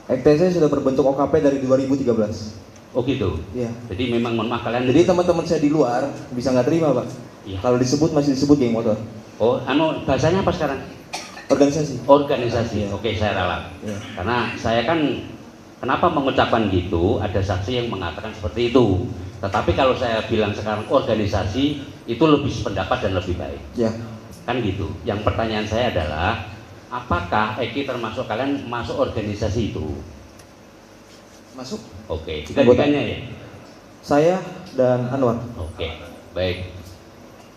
EKT sudah berbentuk OKP dari 2013. Oh gitu? Iya. Jadi memang mohon maaf kalian. Jadi teman-teman saya di luar bisa nggak terima Pak. Iya. Kalau disebut masih disebut geng motor. Oh, bahasanya apa sekarang? Organisasi. Organisasi. Iya. Oke, saya ralat. Iya. Karena saya kan kenapa mengucapkan gitu? Ada saksi yang mengatakan seperti itu. Tetapi kalau saya bilang sekarang organisasi itu lebih sependapat dan lebih baik. Ya. Kan gitu. Yang pertanyaan saya adalah apakah Eki termasuk kalian masuk organisasi itu? Masuk. Oke, tiga-tiganya ya? Saya dan Anwar. Oke, baik.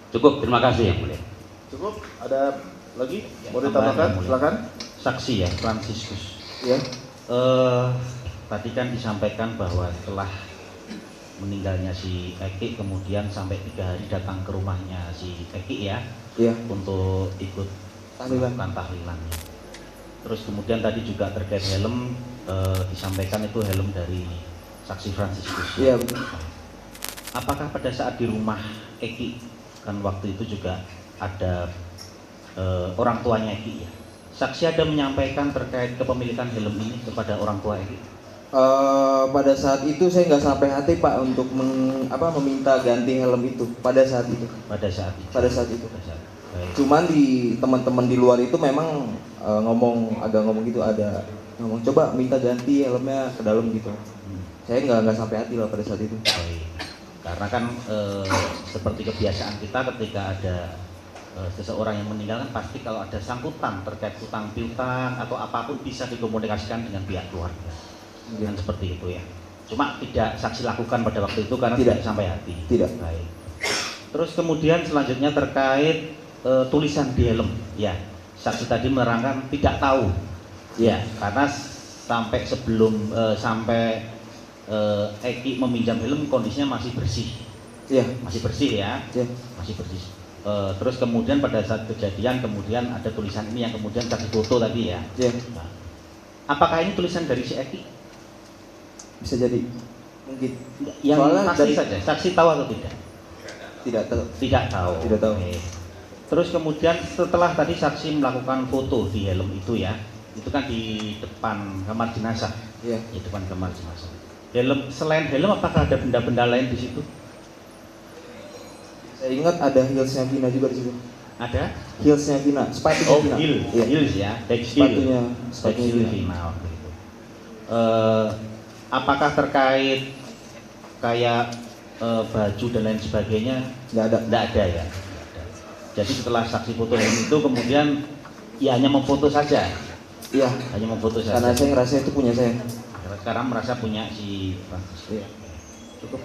Cukup, terima kasih Yang Mulia. Cukup, ada lagi? Mau ditambahkan? Silakan. Saksi ya, Fransiskus. Ya. Tadi kan disampaikan bahwa setelah meninggalnya si Eki, kemudian sampai 3 hari datang ke rumahnya si Eki ya, Iya. untuk ikut Tahlilan. melakukan tahlilannya. Terus kemudian tadi juga terkait helm, disampaikan itu helm dari saksi Fransiskus. Iya, betul. Apakah pada saat di rumah Eki, kan waktu itu juga ada orang tuanya Eki ya, saksi ada menyampaikan terkait kepemilikan helm ini kepada orang tua Eki? Pada saat itu saya nggak sampai hati Pak untuk meminta ganti helm itu pada saat itu. Pada saat itu. Pada saat itu. Baik. Cuman di teman-teman di luar itu memang agak ngomong gitu, ada ngomong coba minta ganti helmnya ke dalam gitu. Saya nggak sampai hati lah pada saat itu. Baik. Karena kan seperti kebiasaan kita ketika ada seseorang yang meninggal kan pasti kalau ada sangkutan terkait hutang piutang atau apapun bisa dikomunikasikan dengan pihak keluarga. Dengan seperti itu ya. Cuma tidak saksi lakukan pada waktu itu karena tidak sampai hati. Tidak. Baik. Terus kemudian selanjutnya terkait tulisan di helm. Ya, saksi tadi menerangkan tidak tahu. Ya, karena sampai sebelum Eki meminjam helm kondisinya masih bersih. Iya. Masih bersih ya. Iya. Masih bersih. Terus kemudian pada saat kejadian kemudian ada tulisan ini yang kemudian saksi foto tadi ya. Iya. Nah, apakah ini tulisan dari si Eki? Bisa jadi. Mungkin. Yang Soalnya pasti dari- saja, saksi tahu atau tidak? Tidak tahu. Tidak tahu. Tidak tahu. Oke. Terus kemudian setelah tadi saksi melakukan foto di helm itu ya, itu kan di depan kamar jenazah. Iya. Di depan kamar jenazah. Helm, selain helm apakah ada benda-benda lain di situ? Saya ingat ada heelsnya Vina juga di situ. Ada? Heelsnya Vina, sepatunya Oh, Vina. heel, Iya. heels ya, back heel. Sepatunya Back heel Vina. Vina waktu itu. Apakah terkait kayak baju dan lain sebagainya? Nggak ada. Nggak ada ya. Nggak ada. Jadi setelah saksi foto helm itu kemudian ya hanya memfoto saja. Iya. Hanya memfoto saja. Karena saya ngerasa itu punya saya. Sekarang merasa punya si Francis. Iya. Cukup.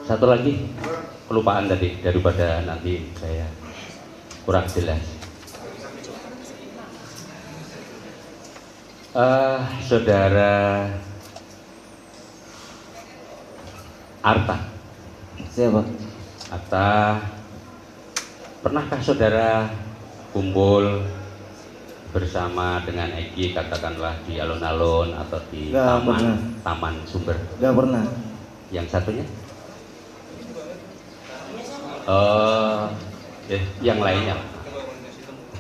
Satu lagi, kelupaan tadi daripada nanti saya kurang jelas. Saudara Arta. Siapa? Arta, pernahkah saudara kumpul bersama dengan Eki katakanlah di alun-alun atau di Nggak pernah. taman Sumber? Gak pernah. Yang satunya? Yang lainnya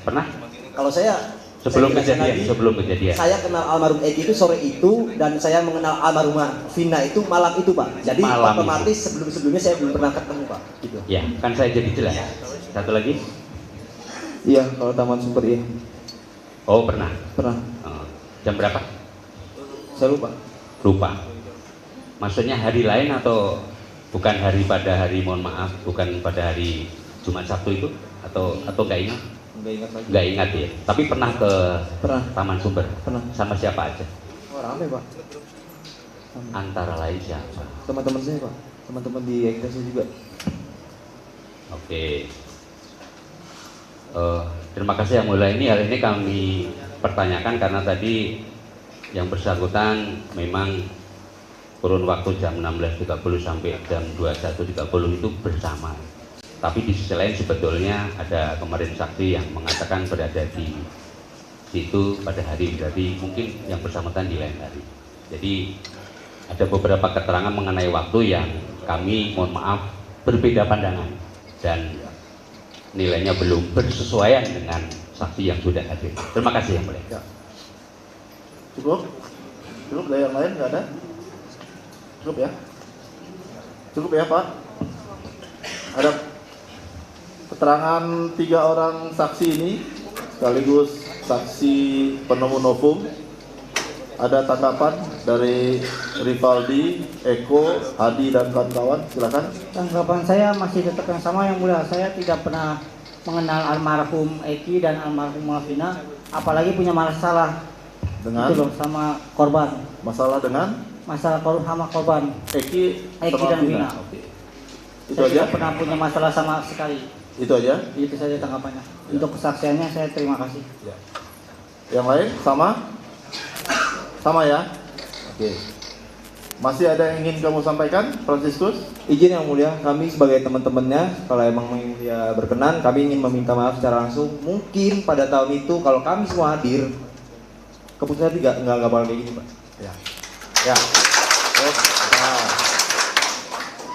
pernah? Kalau saya Sebelum jelaskan kejadian, lagi, sebelum kejadian. saya kenal almarhum Eki itu sore itu dan saya mengenal almarhumah Vina itu malam itu Pak. Jadi Malam otomatis sebelum-sebelumnya saya belum pernah ketemu Pak. Gitu. Ya, kan saya jadi jelas. Satu lagi? Iya, kalau Taman Sumber iya. Oh, pernah. Pernah. Jam berapa? Saya lupa. Lupa. Maksudnya hari lain atau bukan hari pada hari, mohon maaf, bukan pada hari Jumat Sabtu itu atau nggak ingat? Nggak ingat lagi. Nggak ingat ya. Tapi pernah ke Pernah. Taman Sumber. Pernah. Sama siapa aja? Oh, rame Pak. Antara lain siapa? Teman-teman saya Pak. Teman-teman di ekstasi juga. Oke. Terima kasih Yang Mulia. Ini hal ini kami pertanyakan karena tadi yang bersangkutan memang kurun waktu jam 16.30 sampai jam 21.30 itu bersama. Tapi di sisi lain sebetulnya ada kemarin saksi yang mengatakan berada di situ pada hari, jadi mungkin yang bersangkutan di lain hari. Jadi ada beberapa keterangan mengenai waktu yang kami mohon maaf berbeda pandangan dan nilainya belum bersesuaian dengan saksi yang sudah hadir. Terima kasih Yang Mulia. Ya. Cukup? Cukup, ada yang lain nggak ada? Cukup ya? Cukup ya Pak? Ada keterangan 3 orang saksi ini sekaligus saksi penemu novum. Ada tanggapan dari Rivaldi, Eko, Hadi dan kawan-kawan, silakan. Tanggapan saya masih tetap yang sama Yang Mulia. Saya tidak pernah mengenal almarhum Eki dan almarhum Vina, apalagi punya masalah Dengan itu loh sama korban. masalah dengan Masalah sama korban Eki Eki sama dan Vina. Vina. Oke. Itu Saya aja? tidak pernah punya masalah sama sekali. Itu aja? Itu saja tanggapannya. Untuk kesaksiannya saya terima kasih. Ya. Yang lain sama? Sama ya? Oke. Masih ada yang ingin kamu sampaikan, Franciscus? Izin yang mulia, kami sebagai teman-temannya, kalau emang yang mulia berkenan, kami ingin meminta maaf secara langsung. Mungkin pada tahun itu kalau kami semua hadir, keputusan nggak bakal kayak gini, Pak. Ya. Ya. Nah.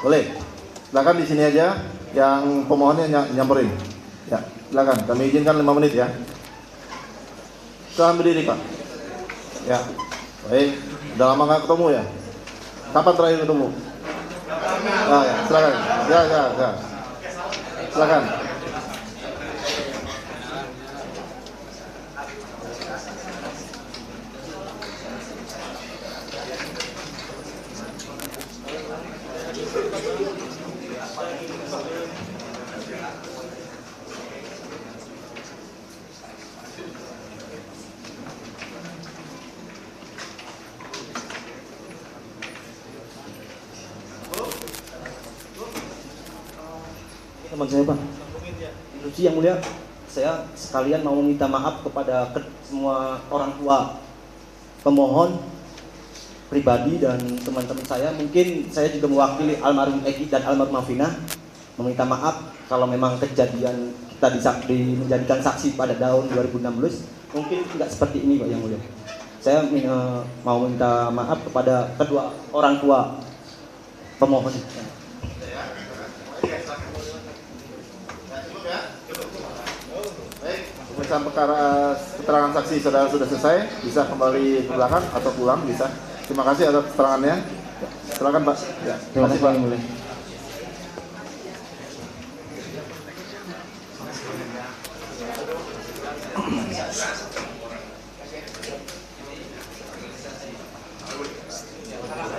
Boleh. Silakan di sini aja yang pemohonnya nyamperin. Ya, silakan. Kami izinkan 5 menit ya. Silakan berdiri, Pak. Ya. Baik. Udah lama nggak ketemu ya? Kapan terakhir ketemu? Nah, ya, silakan. Ya. Silakan. Teman saya, Pak. Instruksi yang mulia, saya sekalian mau meminta maaf kepada semua orang tua pemohon pribadi dan teman-teman saya. Mungkin saya juga mewakili almarhum Eki dan almarhum Vina meminta maaf kalau memang kejadian kita menjadikan saksi pada tahun 2016 mungkin tidak seperti ini, Pak yang mulia. Saya mau minta maaf kepada kedua orang tua pemohon. Pemeriksaan perkara keterangan saksi saudara sudah selesai, bisa kembali ke belakang atau pulang bisa. Terima kasih atas keterangannya. Silakan Pak. Ya, Terima kasih, Pak. Pak.